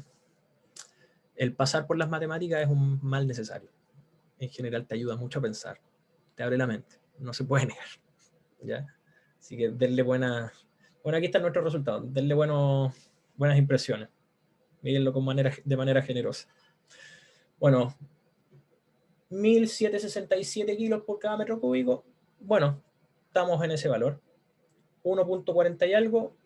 el pasar por las matemáticas es un mal necesario. En general te ayuda mucho a pensar, te abre la mente, no se puede negar. ¿Ya? Así que denle buenas... Bueno, aquí están nuestros resultados. Denle buenas impresiones. Mírenlo de manera generosa. Bueno, 1.767 kilos por cada metro cúbico. Bueno, estamos en ese valor. 1.40 y algo,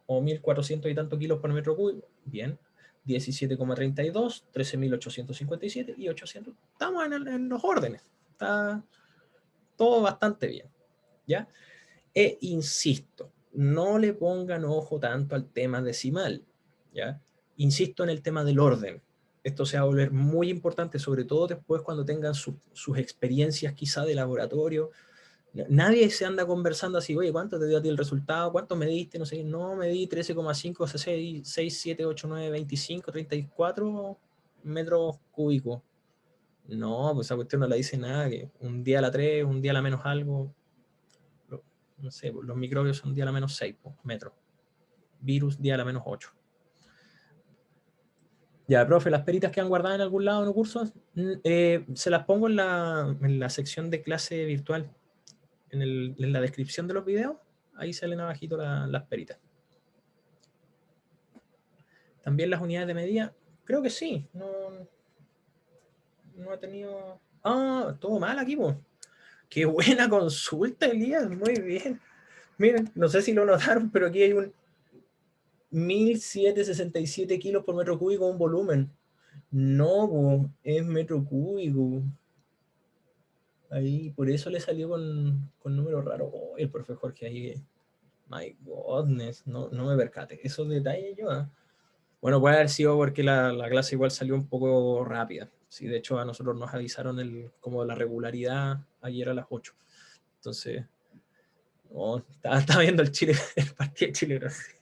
o 1.400 y tantos kilos por metro cúbico. Bien. 17,32, 13.857 y 800. Estamos en los órdenes. Está todo bastante bien. ¿Ya? E insisto, no le pongan ojo tanto al tema decimal, ¿ya? Insisto en el tema del orden. Esto se va a volver muy importante, sobre todo después cuando tengan sus experiencias quizá de laboratorio. Nadie se anda conversando así, oye, ¿cuánto te dio a ti el resultado? ¿Cuánto mediste? No sé, no, medí 13,5, 6, 7, 8, 9, 25, 34 metros cúbicos. No, pues esa cuestión no la dice nada, que un día a la 3, un día a la menos algo. No sé, los microbios son día a la menos 6 metros. Virus día a la menos 8. Ya, profe, las peritas que han guardado en algún lado en los cursos, se las pongo en la sección de clase virtual, en la descripción de los videos, ahí salen abajito las peritas. También las unidades de medida, creo que sí, no he tenido... Ah, todo mal aquí, pues. Qué buena consulta, Elías, muy bien. Miren, no sé si lo notaron, pero aquí hay un 1.767 kilos por metro cúbico un volumen. No, es metro cúbico. Ahí, por eso le salió con números raros. Oh, el profe Jorge ahí. My goodness, no me percate. Esos detalles yo. Bueno, puede haber sido porque la clase igual salió un poco rápida. Sí, de hecho, a nosotros nos avisaron como la regularidad ayer a las 8. Entonces, estaba viendo el partido de Chile-Brasil.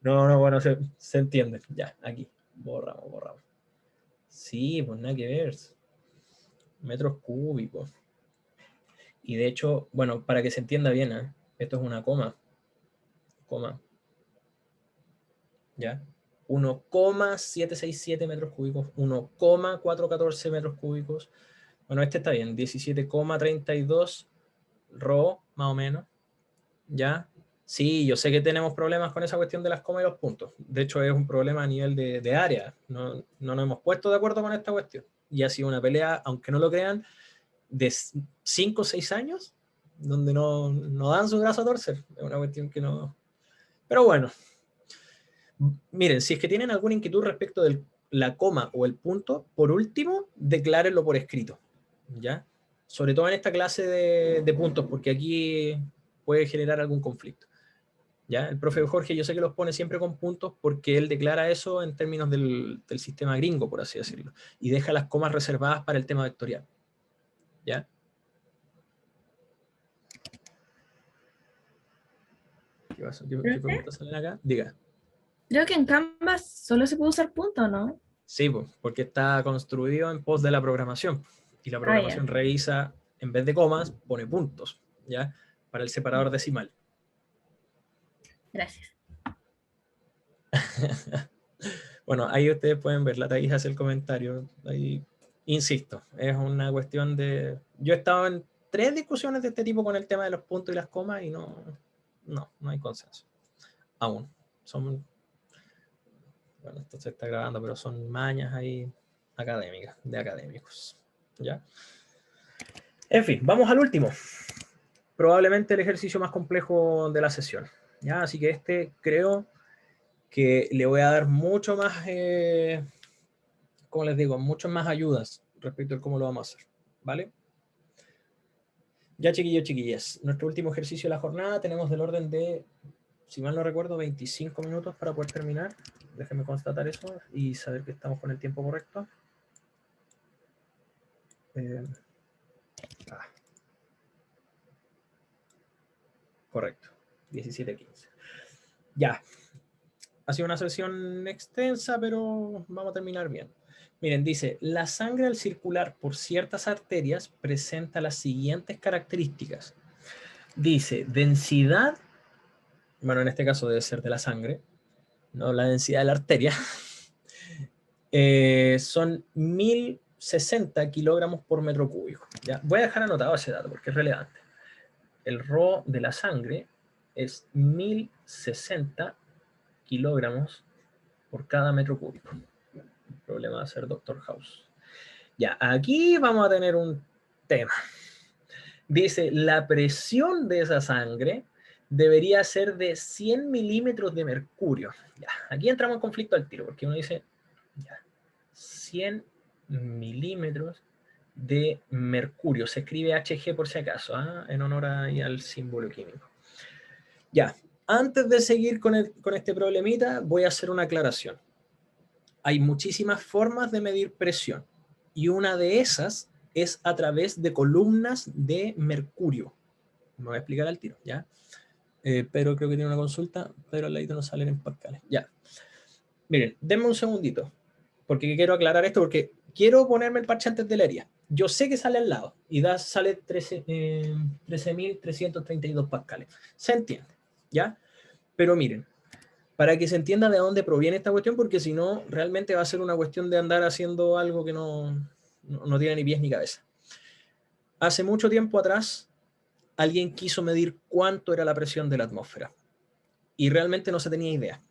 No, bueno, se entiende. Ya, aquí. Borramos. Sí, pues nada que ver. Metros cúbicos. Y de hecho, bueno, para que se entienda bien, esto es una coma. ¿Ya? 1,767 metros cúbicos, 1,414 metros cúbicos. Bueno, este está bien, 17,32 Rho, más o menos. ¿Ya? Sí, yo sé que tenemos problemas con esa cuestión de las comas y los puntos. De hecho, es un problema a nivel de área. No nos hemos puesto de acuerdo con esta cuestión. Y ha sido una pelea, aunque no lo crean, de 5 o 6 años, donde no dan su brazo a torcer. Es una cuestión que no... Pero bueno. Miren, si es que tienen alguna inquietud respecto de la coma o el punto, por último, declárenlo por escrito. ¿Ya? Sobre todo en esta clase de puntos, porque aquí puede generar algún conflicto. ¿Ya? El profe Jorge yo sé que los pone siempre con puntos porque él declara eso en términos del sistema gringo, por así decirlo, y deja las comas reservadas para el tema vectorial. ¿Ya? ¿Qué preguntas salen acá? Diga. Creo que en Canvas solo se puede usar punto, ¿no? Sí, pues, porque está construido en pos de la programación. Y la programación revisa, en vez de comas, pone puntos, ¿ya? Para el separador decimal. Gracias. Bueno, ahí ustedes pueden ver, la Thaís hace el comentario. Ahí, insisto, es una cuestión de... Yo he estado en 3 discusiones de este tipo con el tema de los puntos y las comas y no hay consenso. Aún. Bueno, esto se está grabando, pero son mañas ahí académicas, de académicos. ¿Ya? En fin, vamos al último. Probablemente el ejercicio más complejo de la sesión. ¿Ya? Así que este creo que le voy a dar mucho más, como les digo, muchas más ayudas respecto a cómo lo vamos a hacer. ¿Vale? Ya, chiquillos, chiquillas. Nuestro último ejercicio de la jornada tenemos del orden de, si mal no recuerdo, 25 minutos para poder terminar. Déjenme constatar eso y saber que estamos con el tiempo correcto. Correcto, 17:15. Ya. Ha sido una sesión extensa, pero vamos a terminar bien. Miren, dice, la sangre al circular por ciertas arterias presenta las siguientes características. Dice, densidad, bueno, en este caso debe ser de la sangre, no la densidad de la arteria, son 1060 kilogramos por metro cúbico. ¿Ya? Voy a dejar anotado ese dato porque es relevante. El Rho de la sangre es 1060 kilogramos por cada metro cúbico. El problema va a ser Dr. House. Ya, aquí vamos a tener un tema. Dice, la presión de esa sangre debería ser de 100 milímetros de mercurio. Ya, aquí entramos en conflicto al tiro, porque uno dice, ya, 100 milímetros de mercurio. Se escribe Hg por si acaso, en honor al símbolo químico. Ya, antes de seguir con este problemita, voy a hacer una aclaración. Hay muchísimas formas de medir presión, y una de esas es a través de columnas de mercurio. Me voy a explicar al tiro, ¿ya? Pero creo que tiene una consulta. Pero al ladito no salen en pascales. Ya. Miren, denme un segundito, porque quiero aclarar esto, porque quiero ponerme el parche antes de la herida. Yo sé que sale al lado, y sale 13.332 pascales. Se entiende, ¿ya? Pero miren, para que se entienda de dónde proviene esta cuestión, porque si no, realmente va a ser una cuestión de andar haciendo algo que no tiene ni pies ni cabeza. Hace mucho tiempo atrás, alguien quiso medir cuánto era la presión de la atmósfera, y realmente no se tenía idea.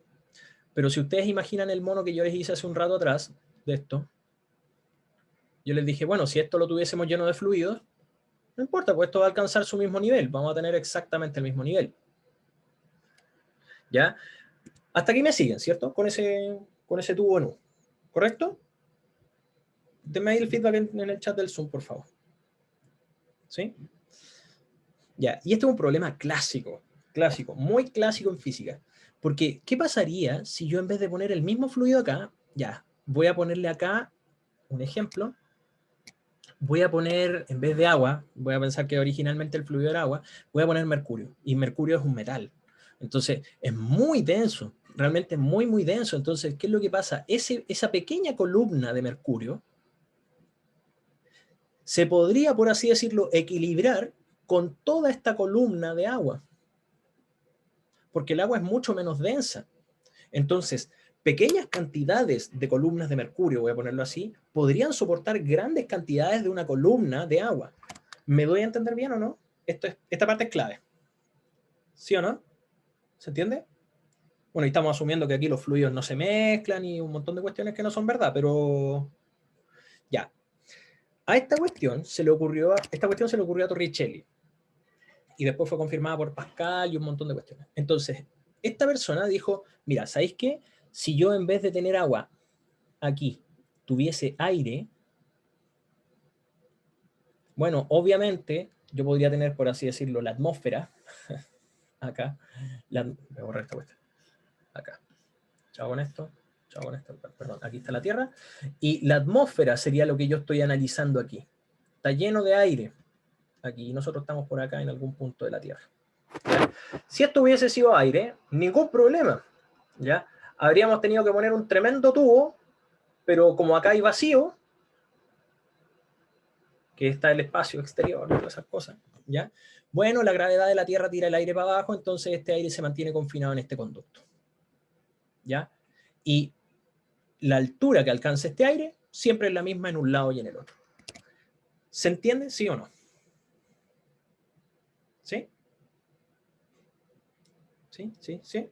Pero si ustedes imaginan el mono que yo les hice hace un rato atrás, de esto, yo les dije, bueno, si esto lo tuviésemos lleno de fluidos, no importa, pues esto va a alcanzar su mismo nivel, vamos a tener exactamente el mismo nivel. ¿Ya? Hasta aquí me siguen, ¿cierto? Con ese tubo en U, ¿correcto? Denme ahí el feedback en el chat del Zoom, por favor. ¿Sí? Ya, y este es un problema clásico, muy clásico en física. Porque, ¿qué pasaría si yo en vez de poner el mismo fluido acá, ya, voy a ponerle acá un ejemplo, voy a poner, en vez de agua, voy a pensar que originalmente el fluido era agua, voy a poner mercurio, y mercurio es un metal. Entonces, es muy denso, realmente muy, muy denso. Entonces, ¿qué es lo que pasa? Esa pequeña columna de mercurio se podría, por así decirlo, equilibrar con toda esta columna de agua, porque el agua es mucho menos densa. Entonces, pequeñas cantidades de columnas de mercurio, voy a ponerlo así, podrían soportar grandes cantidades de una columna de agua. ¿Me doy a entender bien o no? esta parte es clave. ¿Sí o no? ¿Se entiende? Bueno, y estamos asumiendo que aquí los fluidos no se mezclan y un montón de cuestiones que no son verdad, pero ya. A esta cuestión se le ocurrió a Torricelli. Y después fue confirmada por Pascal y un montón de cuestiones. Entonces, esta persona dijo, mira, ¿sabéis qué? Si yo en vez de tener agua aquí tuviese aire, bueno, obviamente yo podría tener, por así decirlo, la atmósfera, acá, voy a borrar esta cuestión, acá, chao con esto, perdón, aquí está la Tierra, y la atmósfera sería lo que yo estoy analizando aquí. Está lleno de aire, aquí, y nosotros estamos por acá en algún punto de la Tierra. ¿Ya? Si esto hubiese sido aire, ningún problema, ¿ya? Habríamos tenido que poner un tremendo tubo, pero como acá hay vacío, que está el espacio exterior, todas esas cosas, ¿ya? Bueno, la gravedad de la Tierra tira el aire para abajo, entonces este aire se mantiene confinado en este conducto, ¿ya? Y la altura que alcanza este aire siempre es la misma en un lado y en el otro. ¿Se entiende? ¿Sí o no? ¿Sí? ¿Sí? ¿Sí? ¿Sí?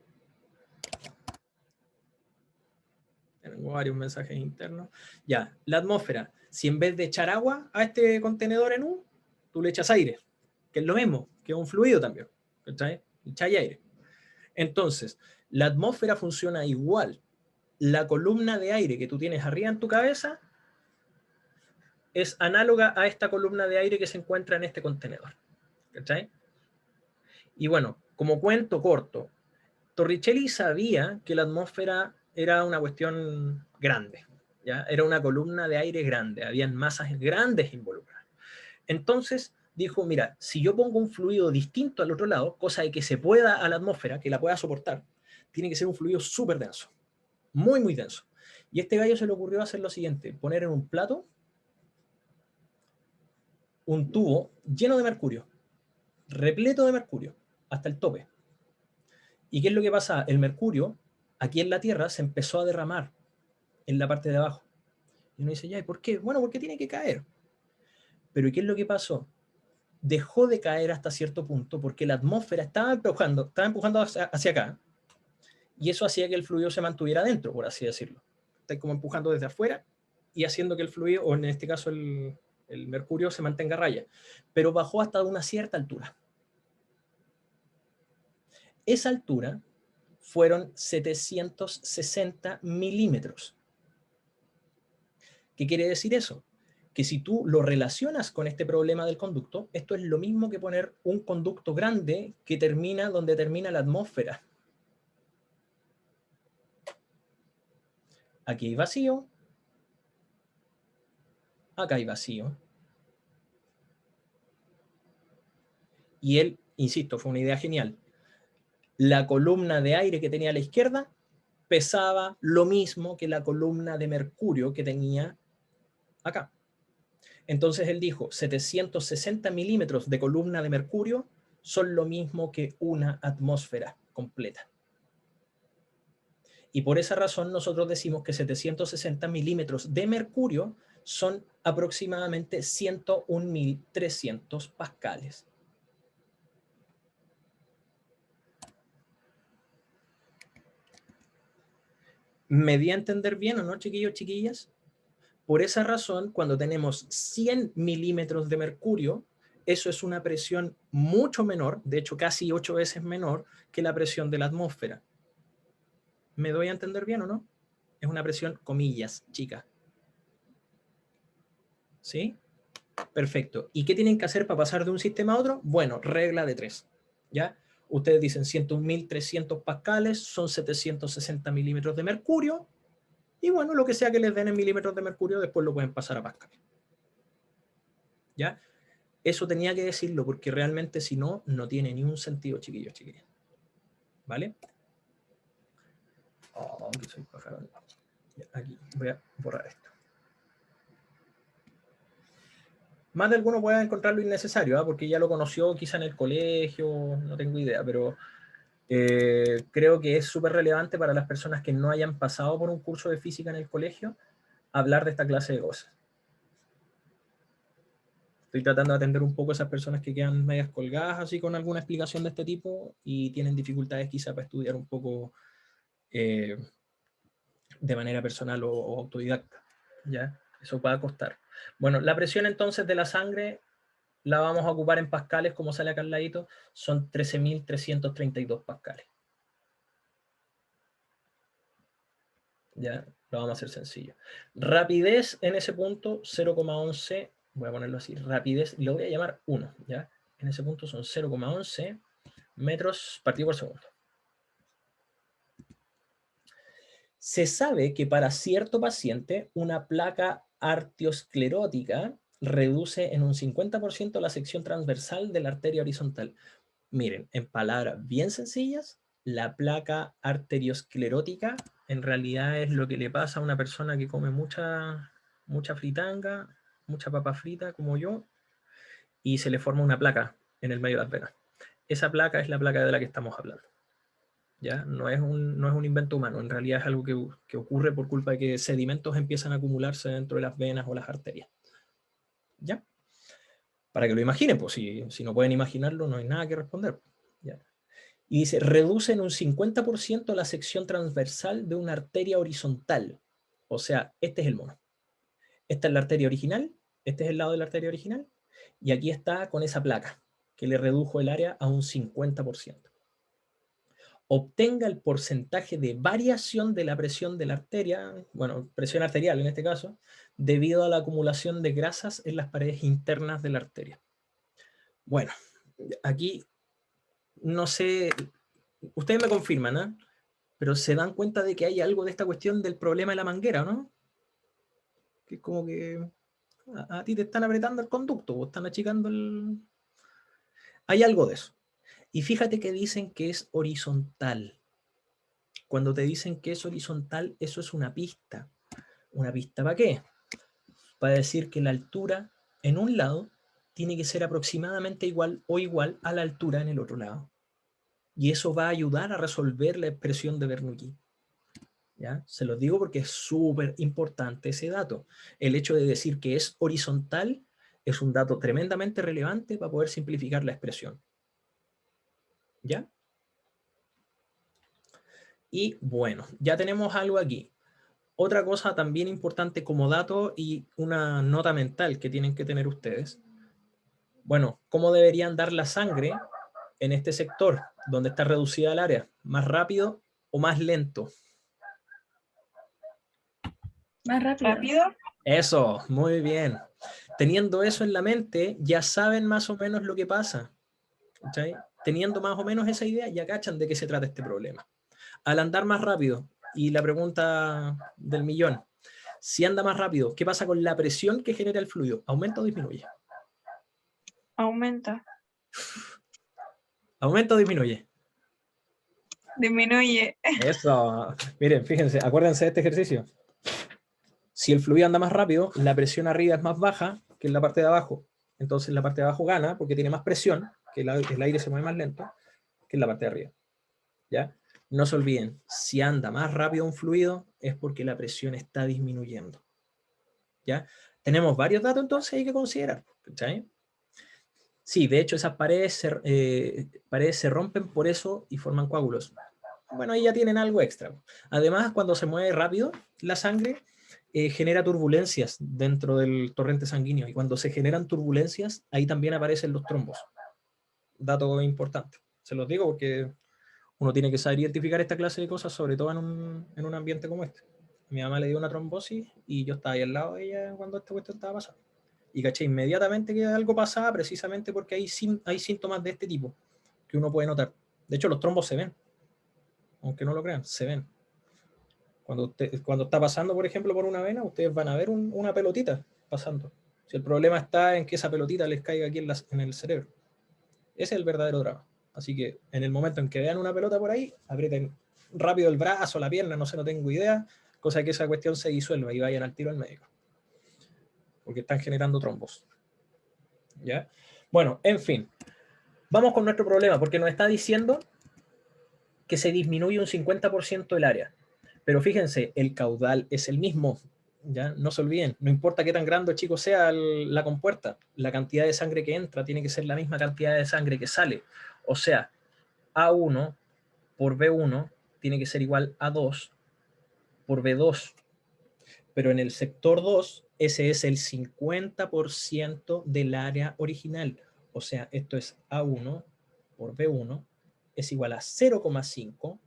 Tengo varios mensajes internos. Ya, la atmósfera. Si en vez de echar agua a este contenedor en U, tú le echas aire, que es lo mismo, que es un fluido también. ¿Cachai? Echáis aire. Entonces, la atmósfera funciona igual. La columna de aire que tú tienes arriba en tu cabeza es análoga a esta columna de aire que se encuentra en este contenedor. ¿Cachai? Y bueno, como cuento corto, Torricelli sabía que la atmósfera era una cuestión grande, ¿ya? Era una columna de aire grande, habían masas grandes involucradas. Entonces dijo, mira, si yo pongo un fluido distinto al otro lado, cosa de que se pueda a la atmósfera, que la pueda soportar, tiene que ser un fluido súper denso, muy, muy denso. Y a este gallo se le ocurrió hacer lo siguiente, poner en un plato un tubo lleno de mercurio, repleto de mercurio, hasta el tope. ¿Y qué es lo que pasa? El mercurio, aquí en la Tierra, se empezó a derramar en la parte de abajo. Y uno dice, ya, ¿y por qué? Bueno, porque tiene que caer. Pero ¿qué es lo que pasó? Dejó de caer hasta cierto punto porque la atmósfera estaba empujando hacia acá, y eso hacía que el fluido se mantuviera dentro, por así decirlo. Está como empujando desde afuera y haciendo que el fluido, o en este caso el mercurio, se mantenga a raya. Pero bajó hasta una cierta altura. Esa altura fueron 760 milímetros. ¿Qué quiere decir eso? Que si tú lo relacionas con este problema del conducto, esto es lo mismo que poner un conducto grande que termina donde termina la atmósfera. Aquí hay vacío, acá hay vacío. Y él, insisto, fue una idea genial. La columna de aire que tenía a la izquierda pesaba lo mismo que la columna de mercurio que tenía acá. Entonces él dijo, 760 milímetros de columna de mercurio son lo mismo que una atmósfera completa. Y por esa razón nosotros decimos que 760 milímetros de mercurio son aproximadamente 101.300 pascales. ¿Me di a entender bien o no, chiquillos, chiquillas? Por esa razón, cuando tenemos 100 milímetros de mercurio, eso es una presión mucho menor, de hecho casi 8 veces menor que la presión de la atmósfera. ¿Me doy a entender bien o no? Es una presión, comillas, chica. ¿Sí? Perfecto. ¿Y qué tienen que hacer para pasar de un sistema a otro? Bueno, regla de 3. ¿Ya? Ustedes dicen 101.300 pascales, son 760 milímetros de mercurio, y bueno, lo que sea que les den en milímetros de mercurio, después lo pueden pasar a pascal. ¿Ya? Eso tenía que decirlo, porque realmente si no, no tiene ni un sentido, chiquillos, chiquillas. ¿Vale? Oh, que soy pájaro. Ya, aquí, voy a borrar esto. Más de alguno puede encontrarlo innecesario, ¿eh? Porque ya lo conoció quizá en el colegio, no tengo idea, pero creo que es súper relevante para las personas que no hayan pasado por un curso de física en el colegio hablar de esta clase de cosas. Estoy tratando de atender un poco a esas personas que quedan medias colgadas así con alguna explicación de este tipo y tienen dificultades quizá para estudiar un poco de manera personal o autodidacta, ¿ya? Eso puede costar. Bueno, la presión entonces de la sangre la vamos a ocupar en pascales, como sale acá al ladito, son 13.332 pascales. Ya, lo vamos a hacer sencillo. Rapidez en ese punto, 0,11, voy a ponerlo así, rapidez, y lo voy a llamar 1, ¿ya? En ese punto son 0,11 metros partido por segundo. Se sabe que para cierto paciente una placa arteriosclerótica reduce en un 50% la sección transversal de la arteria horizontal. Miren, en palabras bien sencillas, la placa arteriosclerótica en realidad es lo que le pasa a una persona que come mucha fritanga, mucha papa frita como yo, y se le forma una placa en el medio de las venas. Esa placa es la placa de la que estamos hablando. ¿Ya? No es un invento humano, en realidad es algo que ocurre por culpa de que sedimentos empiezan a acumularse dentro de las venas o las arterias. ¿Ya? Para que lo imaginen, pues si no pueden imaginarlo no hay nada que responder. ¿Ya? Y dice, reduce en un 50% la sección transversal de una arteria horizontal. O sea, este es el mono. Esta es la arteria original, este es el lado de la arteria original, y aquí está con esa placa, que le redujo el área a un 50%. Obtenga el porcentaje de variación de la presión de la arteria, bueno, presión arterial en este caso, debido a la acumulación de grasas en las paredes internas de la arteria. Bueno, aquí no sé, ustedes me confirman, ¿eh? Pero se dan cuenta de que hay algo de esta cuestión del problema de la manguera, ¿no? Que es como que a ti te están apretando el conducto o están achicando el... Hay algo de eso. Y fíjate que dicen que es horizontal. Cuando te dicen que es horizontal, eso es una pista. ¿Una pista para qué? Para decir que la altura en un lado tiene que ser aproximadamente igual o igual a la altura en el otro lado. Y eso va a ayudar a resolver la expresión de Bernoulli. ¿Ya? Se los digo porque es súper importante ese dato. El hecho de decir que es horizontal es un dato tremendamente relevante para poder simplificar la expresión. ¿Ya? Y bueno, ya tenemos algo aquí. Otra cosa también importante como dato y una nota mental que tienen que tener ustedes. Bueno, ¿cómo deberían dar la sangre en este sector donde está reducida el área? ¿Más rápido o más lento? Más rápido. ¿Rápido? Eso, muy bien. Teniendo eso en la mente, ya saben más o menos lo que pasa. ¿Okay? Teniendo más o menos esa idea, ya cachan de qué se trata este problema. Al andar más rápido, y la pregunta del millón, si anda más rápido, ¿qué pasa con la presión que genera el fluido? ¿Aumenta o disminuye? Aumenta. ¿Aumenta o disminuye? Disminuye. Eso. Miren, fíjense, acuérdense de este ejercicio. Si el fluido anda más rápido, la presión arriba es más baja que en la parte de abajo. Entonces la parte de abajo gana porque tiene más presión, que el aire se mueve más lento que en la parte de arriba. ¿Ya? No se olviden, si anda más rápido un fluido es porque la presión está disminuyendo. ¿Ya? Tenemos varios datos entonces hay que considerar. ¿Sí? Sí, de hecho esas paredes se rompen por eso y forman coágulos. Bueno, ahí ya tienen algo extra. Además, cuando se mueve rápido la sangre, genera turbulencias dentro del torrente sanguíneo. Y cuando se generan turbulencias, ahí también aparecen los trombos. Dato importante. Se los digo porque uno tiene que saber identificar esta clase de cosas, sobre todo en un ambiente como este. Mi mamá le dio una trombosis y yo estaba ahí al lado de ella cuando esta cuestión estaba pasando. Y caché inmediatamente que algo pasaba precisamente porque hay síntomas de este tipo que uno puede notar. De hecho, los trombos se ven. Aunque no lo crean, se ven. Cuando está pasando, por ejemplo, por una vena, ustedes van a ver una pelotita pasando. Si el problema está en que esa pelotita les caiga aquí en el cerebro. Ese es el verdadero drama. Así que en el momento en que vean una pelota por ahí, aprieten rápido el brazo, la pierna, no sé, no tengo idea, cosa que esa cuestión se disuelva y vayan al tiro al médico. Porque están generando trombos. ¿Ya? Bueno, en fin. Vamos con nuestro problema, porque nos está diciendo que se disminuye un 50% el área. Pero fíjense, el caudal es el mismo. Ya, no se olviden, no importa qué tan grande o chico sea la compuerta, la cantidad de sangre que entra tiene que ser la misma cantidad de sangre que sale. O sea, A1 por B1 tiene que ser igual a 2 por B2. Pero en el sector 2, ese es el 50% del área original. O sea, esto es A1 por B1 es igual a 0,5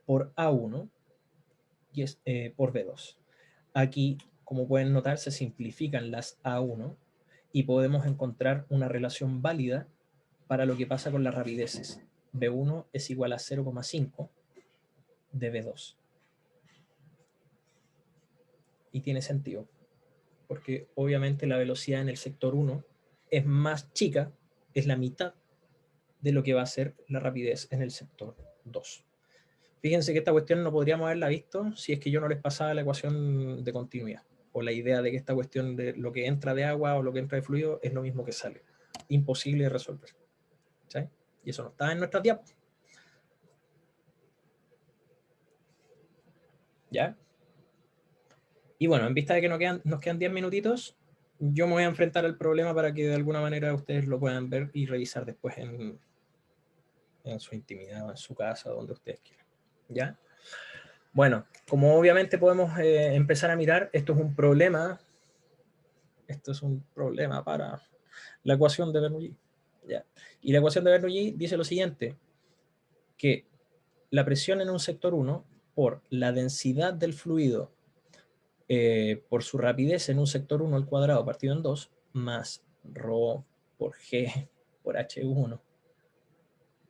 por A1 y es, por B2. Aquí, como pueden notar, se simplifican las A1 y podemos encontrar una relación válida para lo que pasa con las rapideces. B1 es igual a 0,5 de B2. Y tiene sentido, porque obviamente la velocidad en el sector 1 es más chica, es la mitad de lo que va a ser la rapidez en el sector 2. Fíjense que esta cuestión no podríamos haberla visto si es que yo no les pasaba la ecuación de continuidad, o la idea de que esta cuestión de lo que entra de agua o lo que entra de fluido es lo mismo que sale. Imposible de resolver. ¿Sí? Y eso no está en nuestra diapositiva. ¿Ya? Y bueno, en vista de que nos quedan 10 minutitos, yo me voy a enfrentar al problema para que de alguna manera ustedes lo puedan ver y revisar después en su intimidad o en su casa, donde ustedes quieran. ¿Ya? Bueno, como obviamente podemos empezar a mirar, esto es un problema. Esto es un problema para la ecuación de Bernoulli. ¿Ya? Y la ecuación de Bernoulli dice lo siguiente, que la presión en un sector 1 por la densidad del fluido por su rapidez en un sector 1 al cuadrado partido en 2 más ρ por g por h1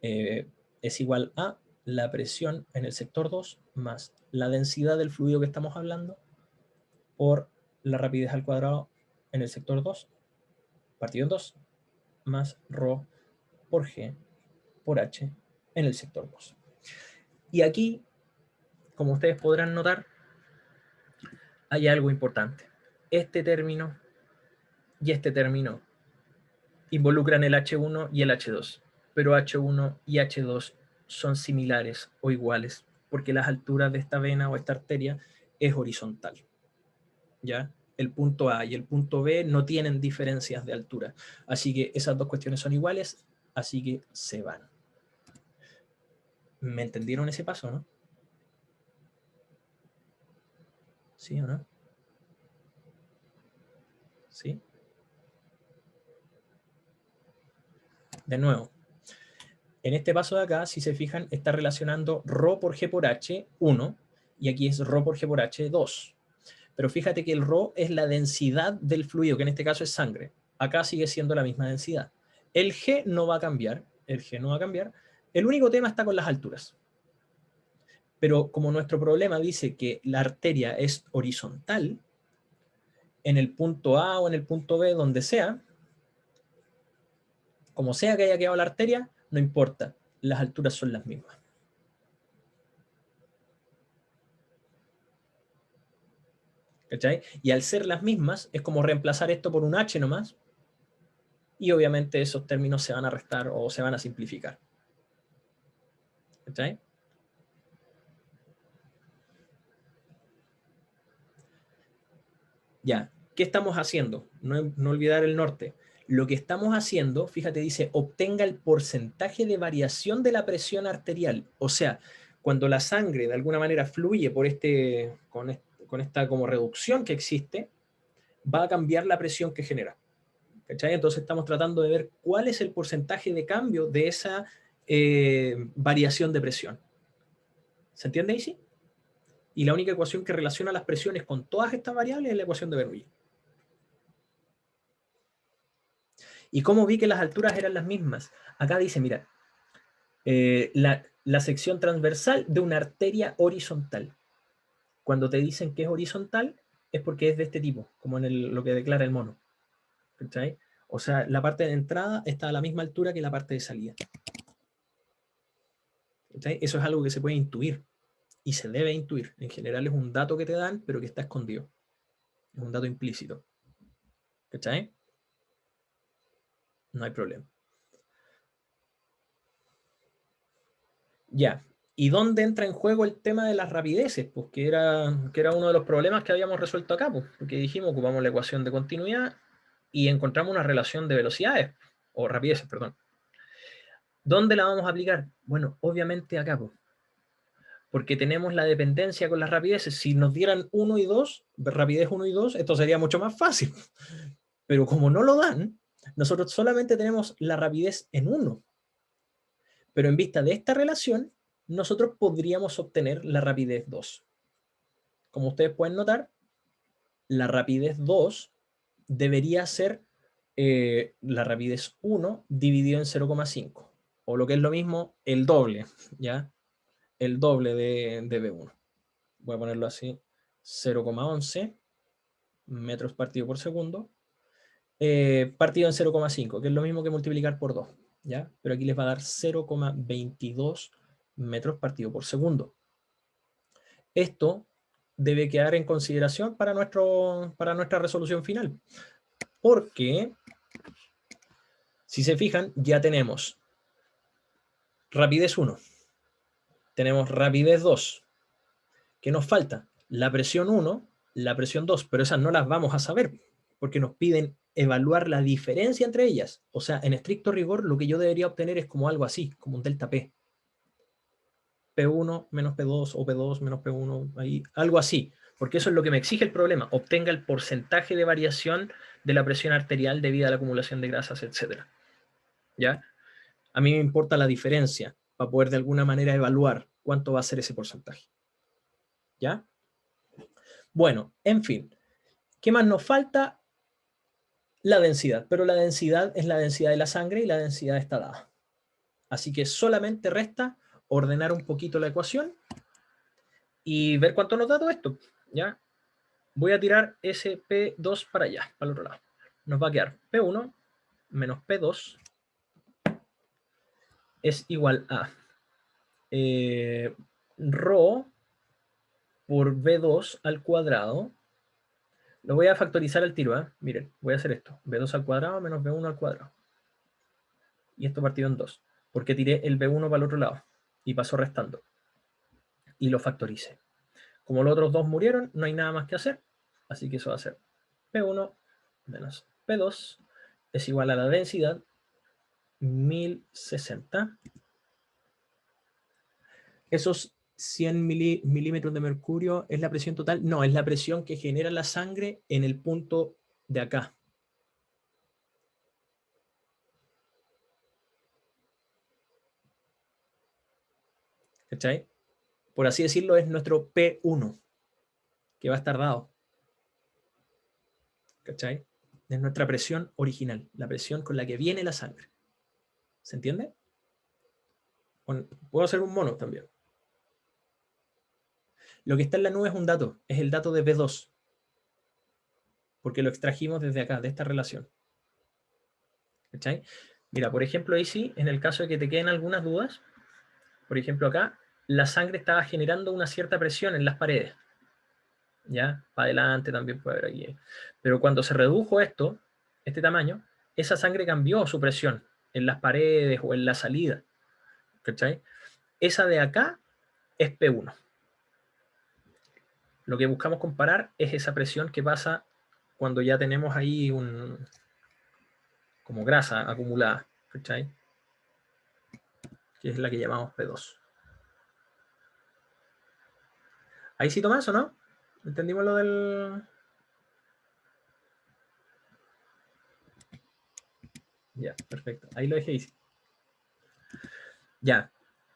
es igual a la presión en el sector 2 más la densidad del fluido que estamos hablando por la rapidez al cuadrado en el sector 2 partido en 2 más ρ por g por h en el sector 2. Y aquí, como ustedes podrán notar, hay algo importante. Este término y este término involucran el H1 y el H2, pero H1 y H2 son similares o iguales, porque las alturas de esta vena o esta arteria es horizontal. ¿Ya? El punto A y el punto B no tienen diferencias de altura, así que esas dos cuestiones son iguales, así que se van. ¿Me entendieron ese paso, no? ¿Sí o no? ¿Sí? De nuevo, en este paso de acá, si se fijan, está relacionando ρ por g por h, 1, y aquí es ρ por g por h, 2. Pero fíjate que el ρ es la densidad del fluido, que en este caso es sangre. Acá sigue siendo la misma densidad. El g no va a cambiar, El único tema está con las alturas. Pero como nuestro problema dice que la arteria es horizontal, en el punto A o en el punto B, donde sea, como sea que haya quedado la arteria, no importa, las alturas son las mismas. ¿Cachai? Y al ser las mismas, es como reemplazar esto por un H nomás, y obviamente esos términos se van a restar o se van a simplificar. ¿Cachai? Ya, ¿qué estamos haciendo? No olvidar el norte. Lo que estamos haciendo, fíjate, dice, obtenga el porcentaje de variación de la presión arterial. O sea, cuando la sangre de alguna manera fluye por con esta como reducción que existe, va a cambiar la presión que genera. ¿Cachai? Entonces estamos tratando de ver cuál es el porcentaje de cambio de esa variación de presión. ¿Se entiende, Isi? Y la única ecuación que relaciona las presiones con todas estas variables es la ecuación de Bernoulli. ¿Y cómo vi que las alturas eran las mismas? Acá dice, mira, la sección transversal de una arteria horizontal. Cuando te dicen que es horizontal, es porque es de este tipo, como en lo que declara el mono. ¿Cachai? O sea, la parte de entrada está a la misma altura que la parte de salida. ¿Cachai? Eso es algo que se puede intuir y se debe intuir. En general es un dato que te dan, pero que está escondido. Es un dato implícito. ¿Cachai? No hay problema. Ya. ¿Y dónde entra en juego el tema de las rapideces? Pues que era uno de los problemas que habíamos resuelto acá, pues, porque dijimos, ocupamos la ecuación de continuidad y encontramos una relación de velocidades, o rapideces, perdón. ¿Dónde la vamos a aplicar? Bueno, obviamente acá, pues, porque tenemos la dependencia con las rapideces. Si nos dieran 1 y 2, rapidez 1 y 2, esto sería mucho más fácil. Pero como no lo dan, nosotros solamente tenemos la rapidez en 1. Pero en vista de esta relación, nosotros podríamos obtener la rapidez 2. Como ustedes pueden notar, la rapidez 2 debería ser la rapidez 1 dividido en 0,5. O lo que es lo mismo, el doble, ¿ya? El doble de V1. Voy a ponerlo así, 0,11 metros partido por segundo, partido en 0,5, que es lo mismo que multiplicar por 2, ¿ya? Pero aquí les va a dar 0,22 metros partido por segundo. Esto debe quedar en consideración para nuestra resolución final, porque si se fijan, ya tenemos rapidez 1, tenemos rapidez 2. ¿Qué nos falta? La presión 1, la presión 2, pero esas no las vamos a saber, porque nos piden evaluar la diferencia entre ellas. O sea, en estricto rigor, lo que yo debería obtener es como algo así, como un delta P. P1 menos P2 o P2 menos P1, ahí, algo así, porque eso es lo que me exige el problema, obtenga el porcentaje de variación de la presión arterial debido a la acumulación de grasas, etc. ¿Ya? A mí me importa la diferencia para poder de alguna manera evaluar cuánto va a ser ese porcentaje. ¿Ya? Bueno, en fin, ¿qué más nos falta? La densidad, pero la densidad es la densidad de la sangre y la densidad está dada. Así que solamente resta ordenar un poquito la ecuación y ver cuánto nos da todo esto. ¿Ya? Voy a tirar ese P2 para allá, para el otro lado. Nos va a quedar P1 menos P2 es igual a ρ por V2 al cuadrado. Lo voy a factorizar al tiro, ¿eh? Miren, voy a hacer esto. V2 al cuadrado menos V1 al cuadrado. Y esto partido en 2. Porque tiré el V1 para el otro lado. Y pasó restando. Y lo factoricé. Como los otros dos murieron, no hay nada más que hacer. Así que eso va a ser P1 menos P2 es igual a la densidad 1060. Esos 100 milímetros de mercurio es la presión total. No, es la presión que genera la sangre en el punto de acá. ¿Cachai? Por así decirlo, es nuestro P1, que va a estar dado. ¿Cachai? Es nuestra presión original, la presión con la que viene la sangre. ¿Se entiende? Bueno, puedo hacer un mono también. Lo que está en la nube es un dato, es el dato de P2, porque lo extrajimos desde acá, de esta relación. ¿Cachai? Mira, por ejemplo, ahí sí, en el caso de que te queden algunas dudas, por ejemplo acá, la sangre estaba generando una cierta presión en las paredes. ¿Ya? Para adelante también puede haber aquí. Pero cuando se redujo esto, este tamaño, esa sangre cambió su presión en las paredes o en la salida. ¿Cachai? Esa de acá es P1. Lo que buscamos comparar es esa presión que pasa cuando ya tenemos ahí como grasa acumulada. ¿Cachai? Que es la que llamamos P2. ¿Ahí sí, Tomás, o no? ¿Entendimos lo del...? Ya, perfecto. Ahí lo dejé ahí. Ya.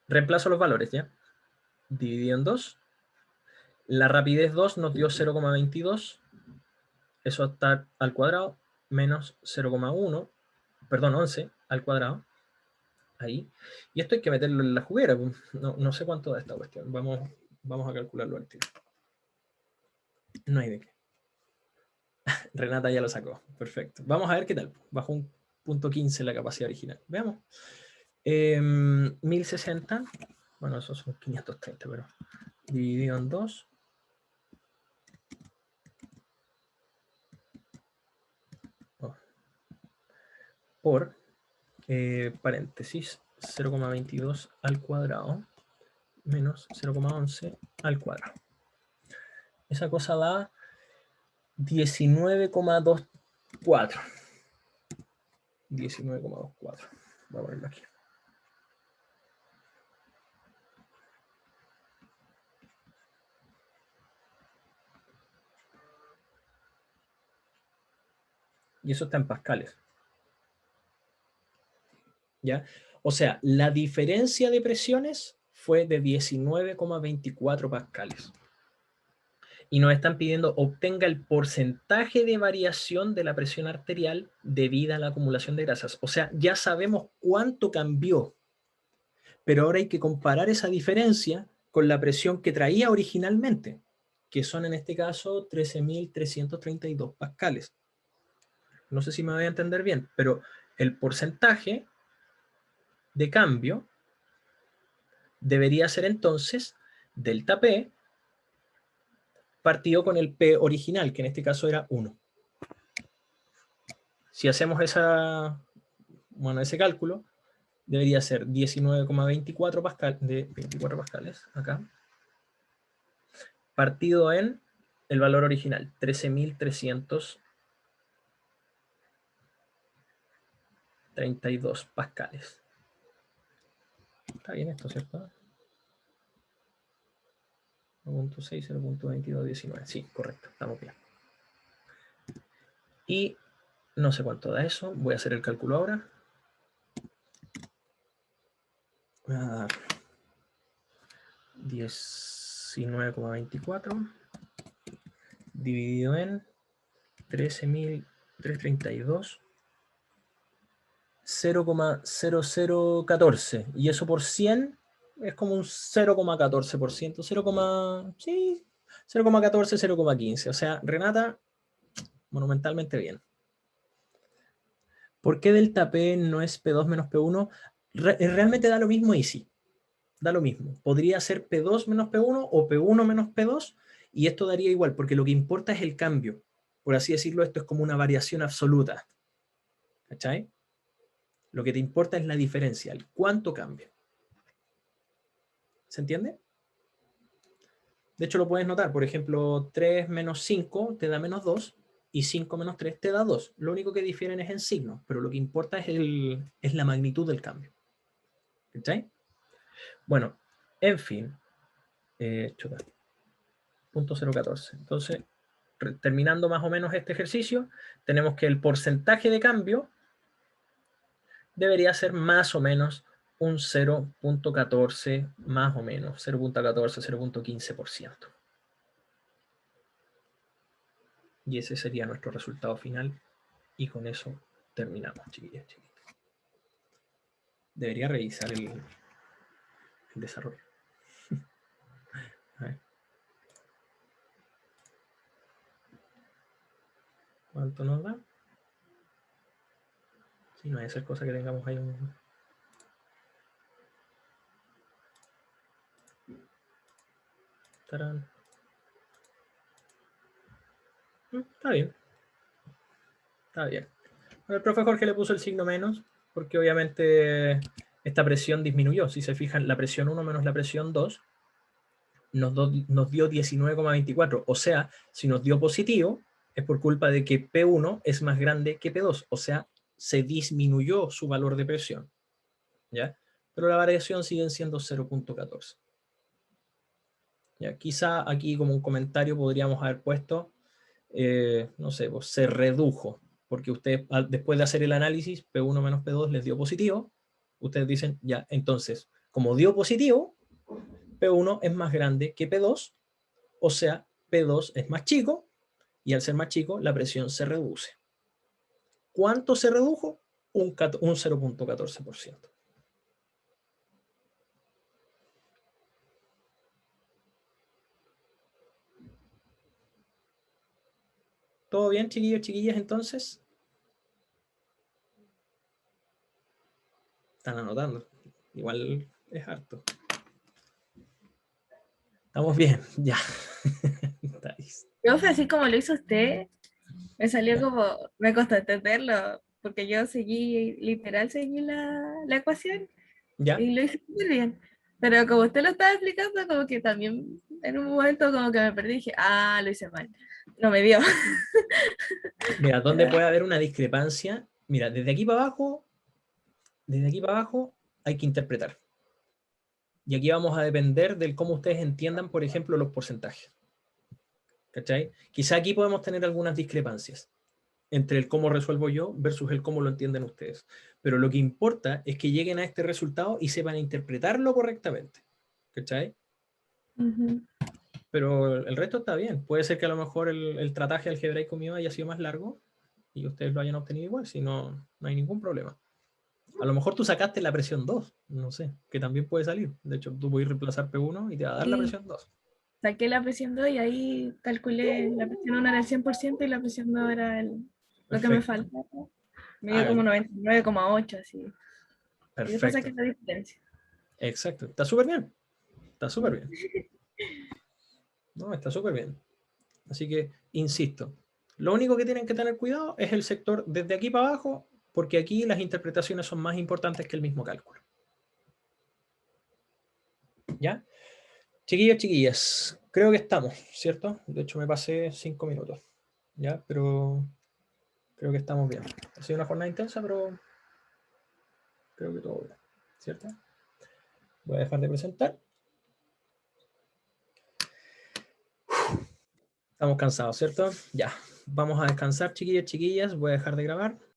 Reemplazo los valores, ¿ya? Dividido en 2. La rapidez 2 nos dio 0,22. Eso está al cuadrado. Menos 0,1. Perdón, 11 al cuadrado. Ahí. Y esto hay que meterlo en la juguera. No sé cuánto da esta cuestión. Vamos a calcularlo al tiro. No hay de qué. Renata ya lo sacó. Perfecto. Vamos a ver qué tal. Bajo un punto 15 la capacidad original. Veamos. 1060. Bueno, esos son 530, pero dividido en 2. Por paréntesis 0,22 al cuadrado menos 0,11 al cuadrado. Esa cosa da 19,24. 19,24. Voy a ponerlo aquí. Y eso está en pascales. ¿Ya? O sea, la diferencia de presiones fue de 19,24 pascales. Y nos están pidiendo obtenga el porcentaje de variación de la presión arterial debida a la acumulación de grasas. O sea, ya sabemos cuánto cambió, pero ahora hay que comparar esa diferencia con la presión que traía originalmente, que son en este caso 13.332 pascales. No sé si me voy a entender bien, pero el porcentaje de cambio debería ser entonces delta P partido con el P original, que en este caso era 1. Si hacemos ese cálculo, debería ser 19,24 pascal, de 24 pascales, acá, partido en el valor original, 13.332 pascales. Está bien esto, ¿cierto? 0.6, 0.22, 19. Sí, correcto, estamos bien. Y no sé cuánto da eso. Voy a hacer el cálculo ahora. Voy a dar 19,24 dividido en 13.332, 0,0014. Y eso por 100 es como un 0,14%. 0,14, 0,15. O sea, Renata, monumentalmente bien. ¿Por qué delta P no es P2 menos P1? Realmente da lo mismo y sí. Da lo mismo. Podría ser P2 menos P1 o P1 menos P2 y esto daría igual, porque lo que importa es el cambio. Por así decirlo, esto es como una variación absoluta. ¿Cachai? Lo que te importa es la diferencia, el cuánto cambia. ¿Se entiende? De hecho, lo puedes notar. Por ejemplo, 3 menos 5 te da menos 2 y 5 menos 3 te da 2. Lo único que difieren es en signo, pero lo que importa es la magnitud del cambio. ¿Cachai? Bueno, en fin. Punto 0,14. Entonces, terminando más o menos este ejercicio, tenemos que el porcentaje de cambio debería ser más o menos un 0.14, más o menos, 0.14, 0.15%. Y ese sería nuestro resultado final. Y con eso terminamos, chiquillas, chiquillos. Debería revisar el desarrollo. A ver. ¿Cuánto nos da? Si no hay esa cosa que tengamos ahí un... Tarán. Está bien. Está bien. Bueno, el profe Jorge le puso el signo menos, porque obviamente esta presión disminuyó. Si se fijan, la presión 1 menos la presión 2 nos dio 19,24. O sea, si nos dio positivo, es por culpa de que P1 es más grande que P2. O sea, se disminuyó su valor de presión. ¿Ya? Pero la variación sigue siendo 0.14. ¿Ya? Quizá aquí como un comentario podríamos haber puesto, no sé, pues se redujo. Porque ustedes, después de hacer el análisis, P1 menos P2 les dio positivo. Ustedes dicen, ya, entonces, como dio positivo, P1 es más grande que P2, o sea, P2 es más chico, y al ser más chico, la presión se reduce. ¿Cuánto se redujo? Un 0.14%. ¿Todo bien, chiquillos, chiquillas, entonces? Están anotando. Igual es harto. Estamos bien, ya. Profe, así como lo hizo usted, me salió como, me costó entenderlo, porque yo seguí, literal, seguí la ecuación ¿Ya? y lo hice muy bien. Pero como usted lo estaba explicando, como que también en un momento como que me perdí y dije, lo hice mal. No me dio. Mira, ¿dónde puede haber una discrepancia? Mira, desde aquí para abajo hay que interpretar. Y aquí vamos a depender del cómo ustedes entiendan, por ejemplo, los porcentajes. ¿Cachai? Quizá aquí podemos tener algunas discrepancias entre el cómo resuelvo yo versus el cómo lo entienden ustedes. Pero lo que importa es que lleguen a este resultado y sepan interpretarlo correctamente. ¿Cachai? Ujú. Pero el resto está bien. Puede ser que a lo mejor el trataje algebraico mío haya sido más largo y ustedes lo hayan obtenido igual, si no, no hay ningún problema. A lo mejor tú sacaste la presión 2, no sé, que también puede salir. De hecho, tú puedes reemplazar P1 y te va a dar la Sí. presión 2. Saqué la presión 2 y ahí calculé la presión 1 era el 100% y la presión 2 era lo que me Perfecto. falta. Me dio Hágale. como 99,8 así. Y después Perfecto. saqué la diferencia. Exacto. Está súper bien. Está súper bien. No, está súper bien. Así que, insisto, lo único que tienen que tener cuidado es el sector desde aquí para abajo, porque aquí las interpretaciones son más importantes que el mismo cálculo. ¿Ya? Chiquillos, chiquillas, creo que estamos, ¿cierto? De hecho, me pasé 5 minutos, ¿ya? Pero creo que estamos bien. Ha sido una jornada intensa, pero creo que todo bien, ¿cierto? Voy a dejar de presentar. Estamos cansados, ¿cierto? Ya. Vamos a descansar, chiquillos, chiquillas. Voy a dejar de grabar.